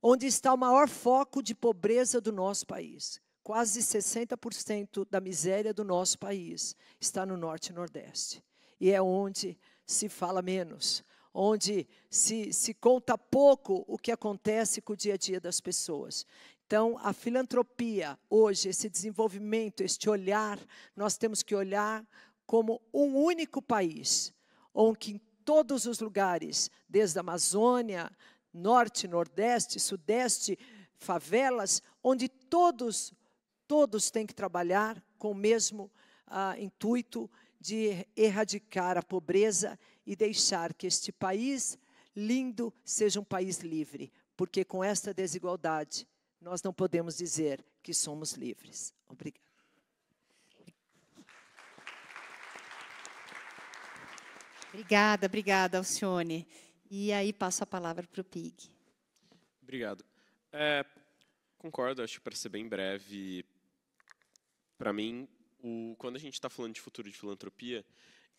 Speaker 7: onde está o maior foco de pobreza do nosso país. Quase 60% da miséria do nosso país está no Norte e Nordeste. E é onde se fala menos, onde se conta pouco o que acontece com o dia a dia das pessoas. Então, a filantropia, hoje, esse desenvolvimento, este olhar, nós temos que olhar como um único país, onde em todos os lugares, desde a Amazônia, Norte, Nordeste, Sudeste, favelas, onde todos têm que trabalhar com o mesmo intuito de erradicar a pobreza e deixar que este país lindo seja um país livre, porque com esta desigualdade nós não podemos dizer que somos livres. Obrigada.
Speaker 1: Obrigada, Alcione. E aí passo a palavra para o Pig.
Speaker 6: Obrigado. Concordo, acho que para ser bem breve, para mim, quando a gente está falando de futuro de filantropia,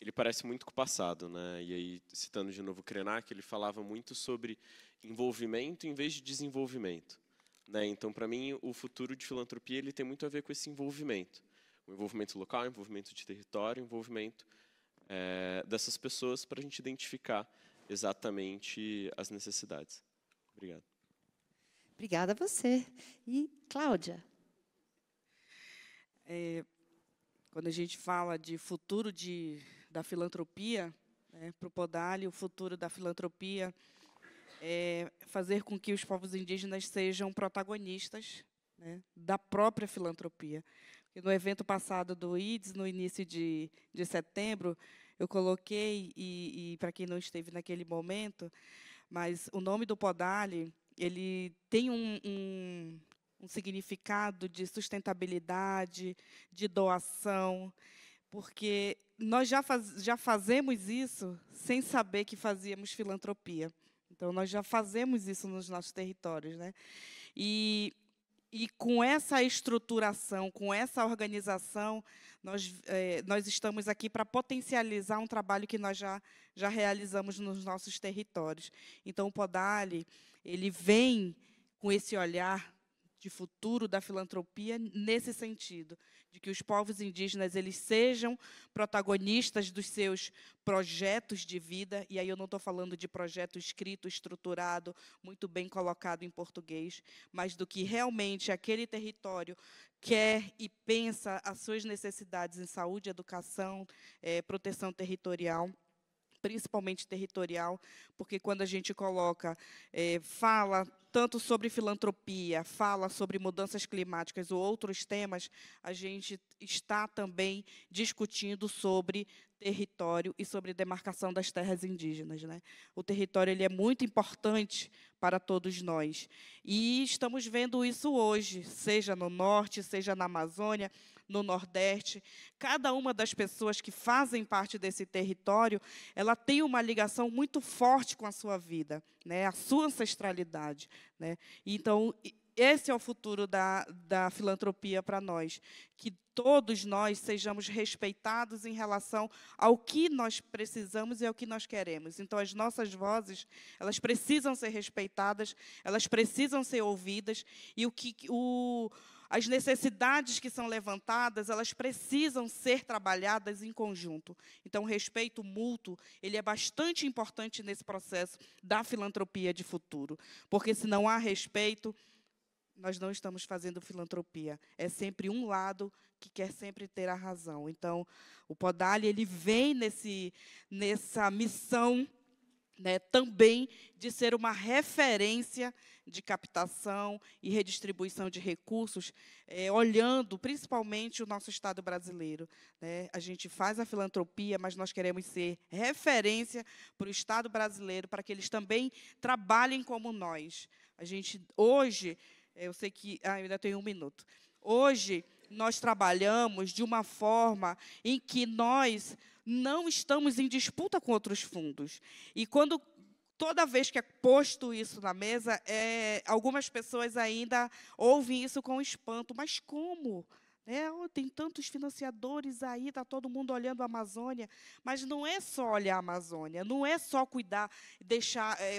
Speaker 6: ele parece muito com o passado, né? E aí, citando de novo o Krenak, ele falava muito sobre envolvimento em vez de desenvolvimento, né? Então, para mim, o futuro de filantropia ele tem muito a ver com esse envolvimento. O envolvimento local, o envolvimento de território, o envolvimento dessas pessoas para a gente identificar exatamente as necessidades. Obrigado.
Speaker 1: Obrigada a você. E Cláudia?
Speaker 5: Quando a gente fala de futuro da filantropia, né, para o Podalho, o futuro da filantropia é fazer com que os povos indígenas sejam protagonistas, né, da própria filantropia. Porque no evento passado do IDES, no início de setembro, eu coloquei, e para quem não esteve naquele momento, mas o nome do Podalho, ele tem um significado de sustentabilidade, de doação, porque nós já fazemos isso sem saber que fazíamos filantropia. Então, nós já fazemos isso nos nossos territórios, né? E com essa estruturação, com essa organização, nós estamos aqui para potencializar um trabalho que nós já realizamos nos nossos territórios. Então, o Podalho, ele vem com esse olhar de futuro da filantropia nesse sentido, de que os povos indígenas eles sejam protagonistas dos seus projetos de vida, e aí eu não estou falando de projeto escrito, estruturado, muito bem colocado em português, mas do que realmente aquele território quer e pensa as suas necessidades em saúde, educação, proteção territorial, principalmente territorial, porque quando a gente coloca, fala tanto sobre filantropia, fala sobre mudanças climáticas ou outros temas, a gente está também discutindo sobre território e sobre demarcação das terras indígenas, né? O território ele é muito importante para todos nós. E estamos vendo isso hoje, seja no norte, seja na Amazônia, no Nordeste. Cada uma das pessoas que fazem parte desse território, ela tem uma ligação muito forte com a sua vida, né? A sua ancestralidade, né? Então, esse é o futuro da filantropia para nós, que todos nós sejamos respeitados em relação ao que nós precisamos e ao que nós queremos. Então, as nossas vozes, elas precisam ser respeitadas, elas precisam ser ouvidas, e as necessidades que são levantadas, elas precisam ser trabalhadas em conjunto. Então, o respeito mútuo, ele é bastante importante nesse processo da filantropia de futuro, porque se não há respeito, nós não estamos fazendo filantropia. É sempre um lado que quer sempre ter a razão. Então, o Podalho ele vem nessa missão, né, também de ser uma referência de captação e redistribuição de recursos, olhando principalmente o nosso Estado brasileiro, né? A gente faz a filantropia, mas nós queremos ser referência para o Estado brasileiro, para que eles também trabalhem como nós. A gente, hoje, eu sei que... eu ainda tenho 1 minuto. Hoje, nós trabalhamos de uma forma em que nós não estamos em disputa com outros fundos. E toda vez que é posto isso na mesa, algumas pessoas ainda ouvem isso com espanto. Mas como? Tem tantos financiadores aí, está todo mundo olhando a Amazônia. Mas não é só olhar a Amazônia, não é só cuidar,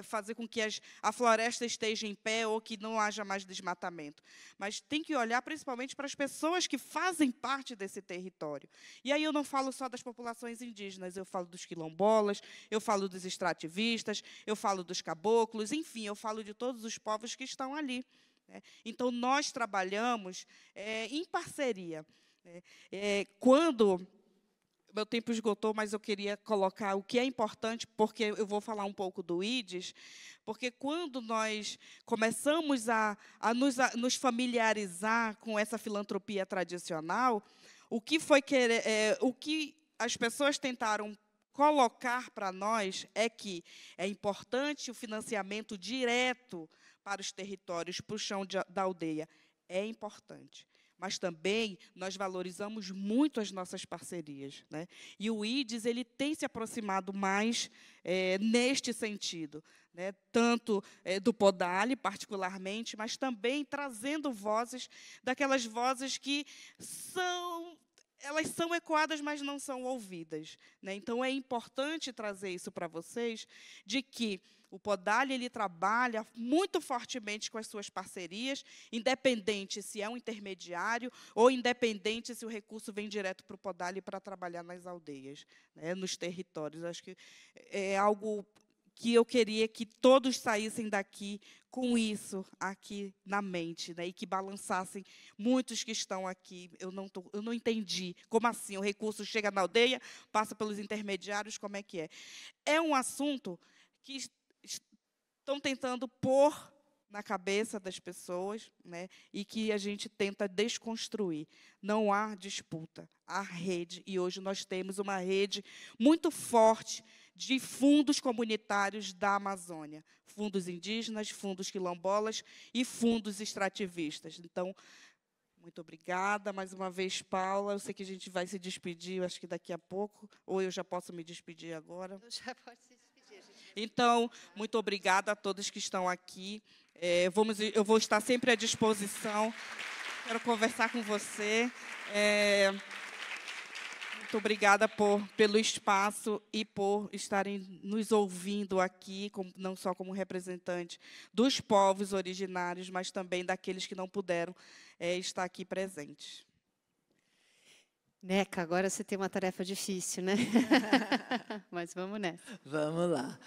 Speaker 5: fazer com que a floresta esteja em pé ou que não haja mais desmatamento. Mas tem que olhar principalmente para as pessoas que fazem parte desse território. E aí eu não falo só das populações indígenas, eu falo dos quilombolas, eu falo dos extrativistas, eu falo dos caboclos, enfim, eu falo de todos os povos que estão ali. Então, nós trabalhamos em parceria. Quando... Meu tempo esgotou, mas eu queria colocar o que é importante, porque eu vou falar um pouco do IDES, porque quando nós começamos a nos familiarizar com essa filantropia tradicional, o que as pessoas tentaram colocar para nós é que é importante o financiamento direto para os territórios, para o chão da aldeia. É importante. Mas também nós valorizamos muito as nossas parcerias, né? E o IDES ele tem se aproximado mais neste sentido, né? Tanto do Podale, particularmente, mas também trazendo vozes, daquelas vozes que elas são ecoadas, mas não são ouvidas, né? Então, é importante trazer isso para vocês, de que o Podale ele trabalha muito fortemente com as suas parcerias, independente se é um intermediário ou independente se o recurso vem direto para o Podale para trabalhar nas aldeias, né, nos territórios. Acho que é algo que eu queria que todos saíssem daqui com isso aqui na mente, né, e que balançassem muitos que estão aqui. Eu não entendi. Como assim? O recurso chega na aldeia, passa pelos intermediários, como é que é? É um assunto que estão tentando pôr na cabeça das pessoas, né, e que a gente tenta desconstruir. Não há disputa, há rede, e hoje nós temos uma rede muito forte de fundos comunitários da Amazônia, fundos indígenas, fundos quilombolas e fundos extrativistas. Então, muito obrigada mais uma vez, Paula. Eu sei que a gente vai se despedir, acho que daqui a pouco, ou eu já posso me despedir agora.
Speaker 1: Eu já pode se despedir.
Speaker 5: Então, muito obrigada a todos que estão aqui. Eu vou estar sempre à disposição. Quero conversar com você. Muito obrigada pelo espaço e por estarem nos ouvindo aqui, não só como representante dos povos originários, mas também daqueles que não puderam estar aqui presentes.
Speaker 1: Neca, agora você tem uma tarefa difícil, né? Mas vamos nessa.
Speaker 4: Vamos lá.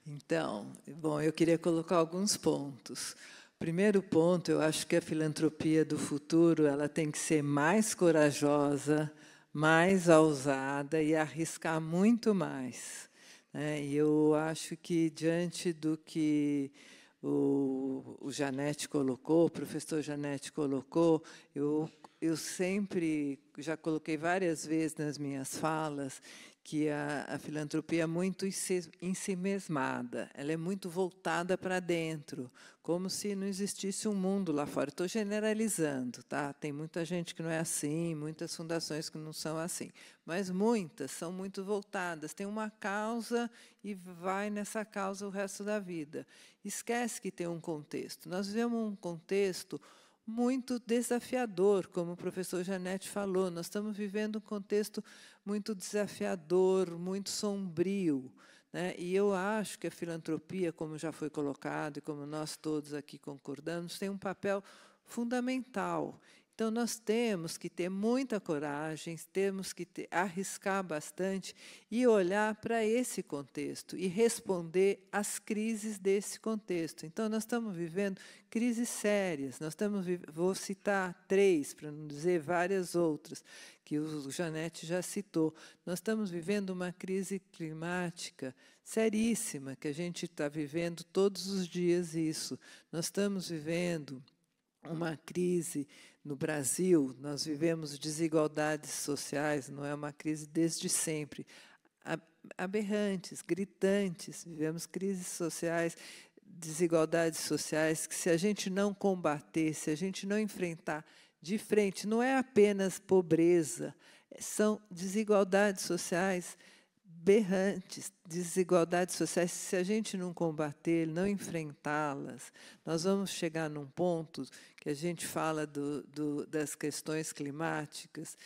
Speaker 4: Então, bom, eu queria colocar alguns pontos. Primeiro ponto, eu acho que a filantropia do futuro ela tem que ser mais corajosa, mais ousada e arriscar muito mais, né? E eu acho que, diante do que o Janete colocou, o professor Janete colocou, eu sempre, já coloquei várias vezes nas minhas falas, que a filantropia é muito ensimesmada, ela é muito voltada para dentro, como se não existisse um mundo lá fora. Estou generalizando, tá? Tem muita gente que não é assim, muitas fundações que não são assim, mas muitas são muito voltadas, tem uma causa e vai nessa causa o resto da vida. Esquece que tem um contexto. Nós vivemos um contexto muito desafiador, como o professor Janete falou. Nós estamos vivendo um contexto muito desafiador, muito sombrio, né? E eu acho que a filantropia, como já foi colocado e como nós todos aqui concordamos, tem um papel fundamental. Então, nós temos que ter muita coragem, temos que arriscar bastante e olhar para esse contexto e responder às crises desse contexto. Então, nós estamos vivendo crises sérias. Vou citar 3, para não dizer várias outras, que o Janete já citou. Nós estamos vivendo uma crise climática seríssima, que a gente está vivendo todos os dias isso. Nós estamos vivendo uma crise no Brasil, nós vivemos desigualdades sociais, não é uma crise desde sempre, aberrantes, gritantes, vivemos crises sociais, desigualdades sociais, que se a gente não combater, se a gente não enfrentar de frente, não é apenas pobreza, são desigualdades sociais berrantes, desigualdades sociais. Se a gente não combater, não enfrentá-las, nós vamos chegar num ponto que a gente fala das questões climáticas,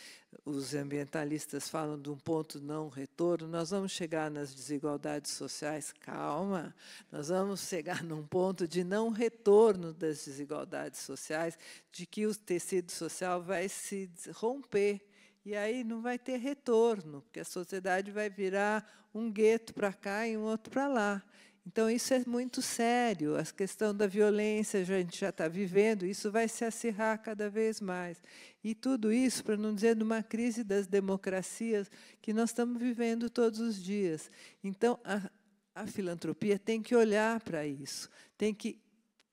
Speaker 4: os ambientalistas falam de um ponto não retorno, nós vamos chegar nas desigualdades sociais, calma, nós vamos chegar num ponto de não retorno das desigualdades sociais, de que o tecido social vai se romper. E aí não vai ter retorno, porque a sociedade vai virar um gueto para cá e um outro para lá. Então, isso é muito sério. A questão da violência a gente já está vivendo, isso vai se acirrar cada vez mais. E tudo isso, para não dizer de uma crise das democracias que nós estamos vivendo todos os dias. Então, a filantropia tem que olhar para isso, tem que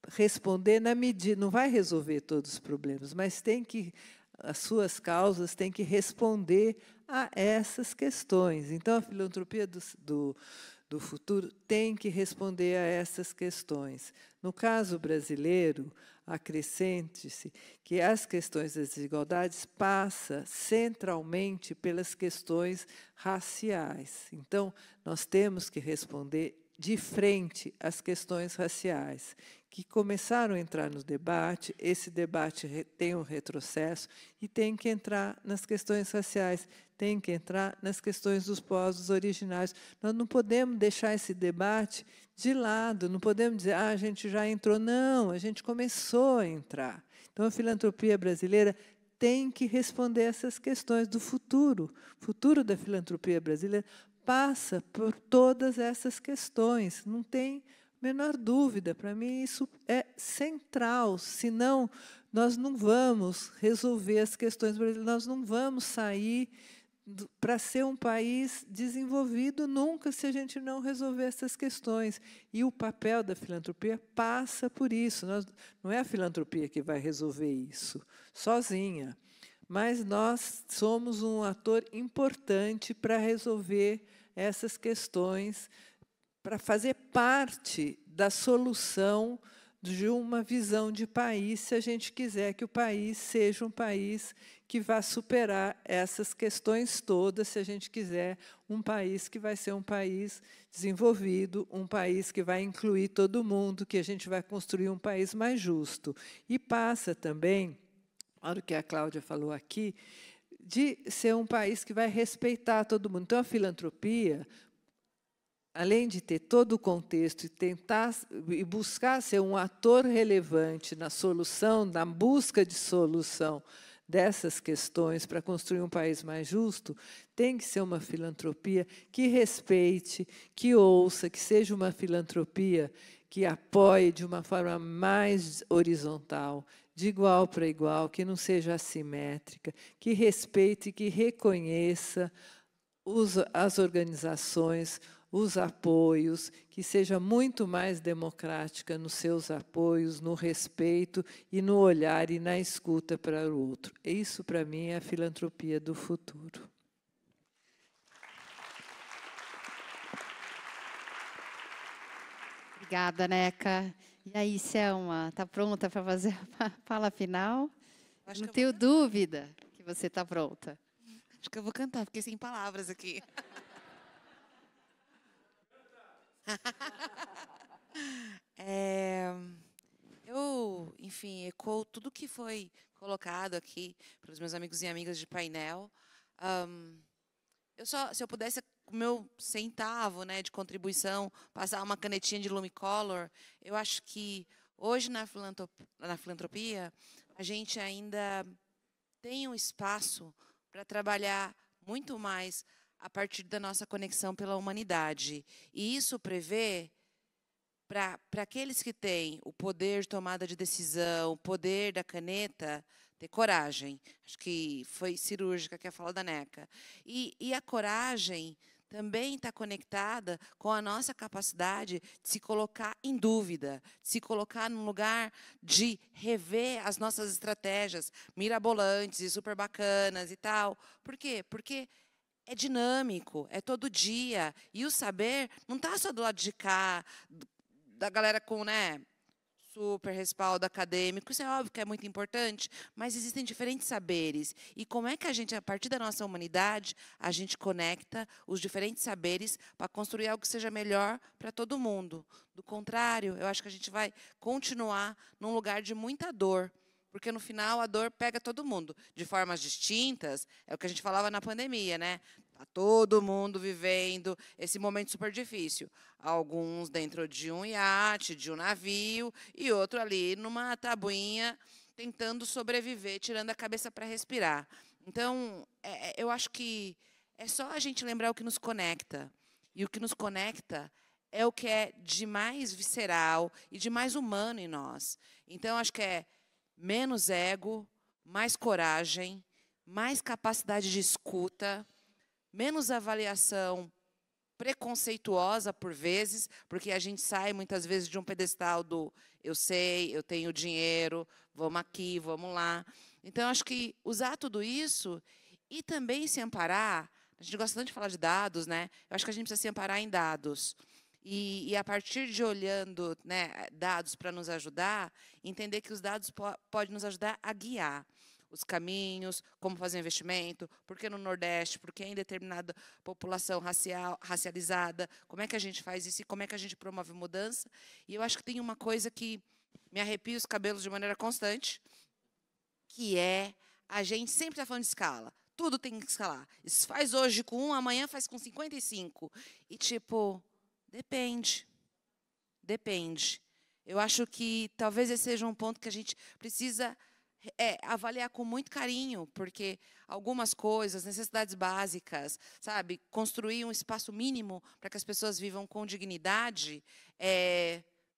Speaker 4: responder na medida, não vai resolver todos os problemas, mas tem que as suas causas têm que responder a essas questões. Então, a filantropia do futuro tem que responder a essas questões. No caso brasileiro, acrescente-se que as questões das desigualdades passam centralmente pelas questões raciais. Então, nós temos que responder de frente às questões raciais, que começaram a entrar no debate, esse debate tem um retrocesso e tem que entrar nas questões raciais, tem que entrar nas questões dos povos originários. Nós não podemos deixar esse debate de lado, não podemos dizer, a gente já entrou. Não, a gente começou a entrar. Então, a filantropia brasileira tem que responder essas questões do futuro. O futuro da filantropia brasileira passa por todas essas questões, não tem a menor dúvida. Para mim, isso é central, senão nós não vamos resolver as questões brasileiras, nós não vamos sair para ser um país desenvolvido nunca se a gente não resolver essas questões. E o papel da filantropia passa por isso. Não é a filantropia que vai resolver isso sozinha, mas nós somos um ator importante para resolver essas questões, para fazer parte da solução de uma visão de país, se a gente quiser que o país seja um país que vá superar essas questões todas, se a gente quiser um país que vai ser um país desenvolvido, um país que vai incluir todo mundo, que a gente vai construir um país mais justo. E passa também, olha o que a Cláudia falou aqui, de ser um país que vai respeitar todo mundo. Então, a filantropia, além de ter todo o contexto e tentar e buscar ser um ator relevante na solução, na busca de solução dessas questões para construir um país mais justo, tem que ser uma filantropia que respeite, que ouça, que seja uma filantropia que apoie de uma forma mais horizontal, de igual para igual, que não seja assimétrica, que respeite, que reconheça as organizações, os apoios, que seja muito mais democrática nos seus apoios, no respeito e no olhar e na escuta para o outro. Isso, para mim, é a filantropia do futuro.
Speaker 1: Obrigada, Neca. E aí, Selma, está pronta para fazer a fala final? Não tenho dúvida que você está pronta.
Speaker 3: Acho que eu vou cantar, fiquei sem palavras aqui. Eu, enfim, ecoo tudo que foi colocado aqui pelos meus amigos e amigas de painel. Se eu pudesse, o meu centavo, né, de contribuição, passar uma canetinha de Lumicolor, eu acho que hoje na filantropia a gente ainda tem um espaço para trabalhar muito mais a partir da nossa conexão pela humanidade. E isso prevê, para aqueles que têm o poder de tomada de decisão, o poder da caneta, ter coragem. Acho que foi cirúrgica que a fala da Neca. E a coragem também está conectada com a nossa capacidade de se colocar em dúvida, de se colocar num lugar de rever as nossas estratégias mirabolantes e super bacanas e tal. Por quê? Porque é dinâmico, é todo dia. E o saber não está só do lado de cá, da galera com, né, super respaldo acadêmico. Isso é óbvio que é muito importante, mas existem diferentes saberes. E como é que a gente, a partir da nossa humanidade, a gente conecta os diferentes saberes para construir algo que seja melhor para todo mundo? Do contrário, eu acho que a gente vai continuar num lugar de muita dor. Porque, no final, a dor pega todo mundo, de formas distintas. É o que a gente falava na pandemia, né? Está todo mundo vivendo esse momento super difícil. Alguns dentro de um iate, de um navio, e outro ali numa tabuinha, tentando sobreviver, tirando a cabeça para respirar. Então, eu acho que é só a gente lembrar o que nos conecta. E o que nos conecta é o que é de mais visceral e de mais humano em nós. Então, acho que é menos ego, mais coragem, mais capacidade de escuta, menos avaliação preconceituosa por vezes, porque a gente sai muitas vezes de um pedestal do eu sei, eu tenho dinheiro, vamos aqui, vamos lá. Então, acho que usar tudo isso e também se amparar, a gente gosta tanto de falar de dados, né? Eu acho que a gente precisa se amparar em dados. E a partir de olhando, né, dados para nos ajudar, entender que os dados podem nos ajudar a guiar os caminhos, como fazer investimento, por que no Nordeste, por que em determinada população racializada, como é que a gente faz isso e como é que a gente promove mudança. E eu acho que tem uma coisa que me arrepia os cabelos de maneira constante, que é a gente sempre está falando de escala. Tudo tem que escalar. Isso faz hoje com 1, amanhã faz com 55. E, tipo, depende. Depende. Eu acho que talvez esse seja um ponto que a gente precisa avaliar com muito carinho, porque algumas coisas, necessidades básicas, sabe, construir um espaço mínimo para que as pessoas vivam com dignidade,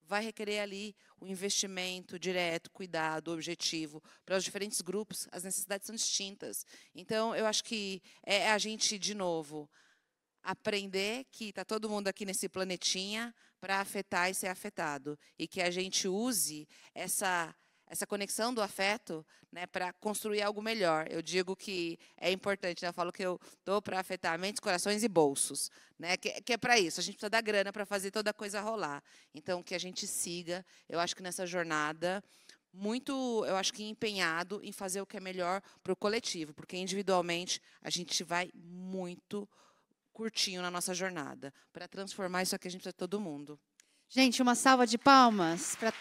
Speaker 3: vai requerer ali o investimento direto, cuidado, objetivo. Para os diferentes grupos, as necessidades são distintas. Então, eu acho que é a gente, de novo, aprender que está todo mundo aqui nesse planetinha para afetar e ser afetado. E que a gente use essa conexão do afeto, né, para construir algo melhor. Eu digo que é importante, né, eu falo que eu estou para afetar mentes, corações e bolsos, né, que é para isso. A gente precisa dar grana para fazer toda a coisa rolar. Então, que a gente siga, eu acho que nessa jornada, muito, eu acho que empenhado em fazer o que é melhor para o coletivo, porque individualmente a gente vai muito curtinho na nossa jornada. Para transformar isso aqui, a gente precisa de todo mundo.
Speaker 1: Gente, uma salva de palmas para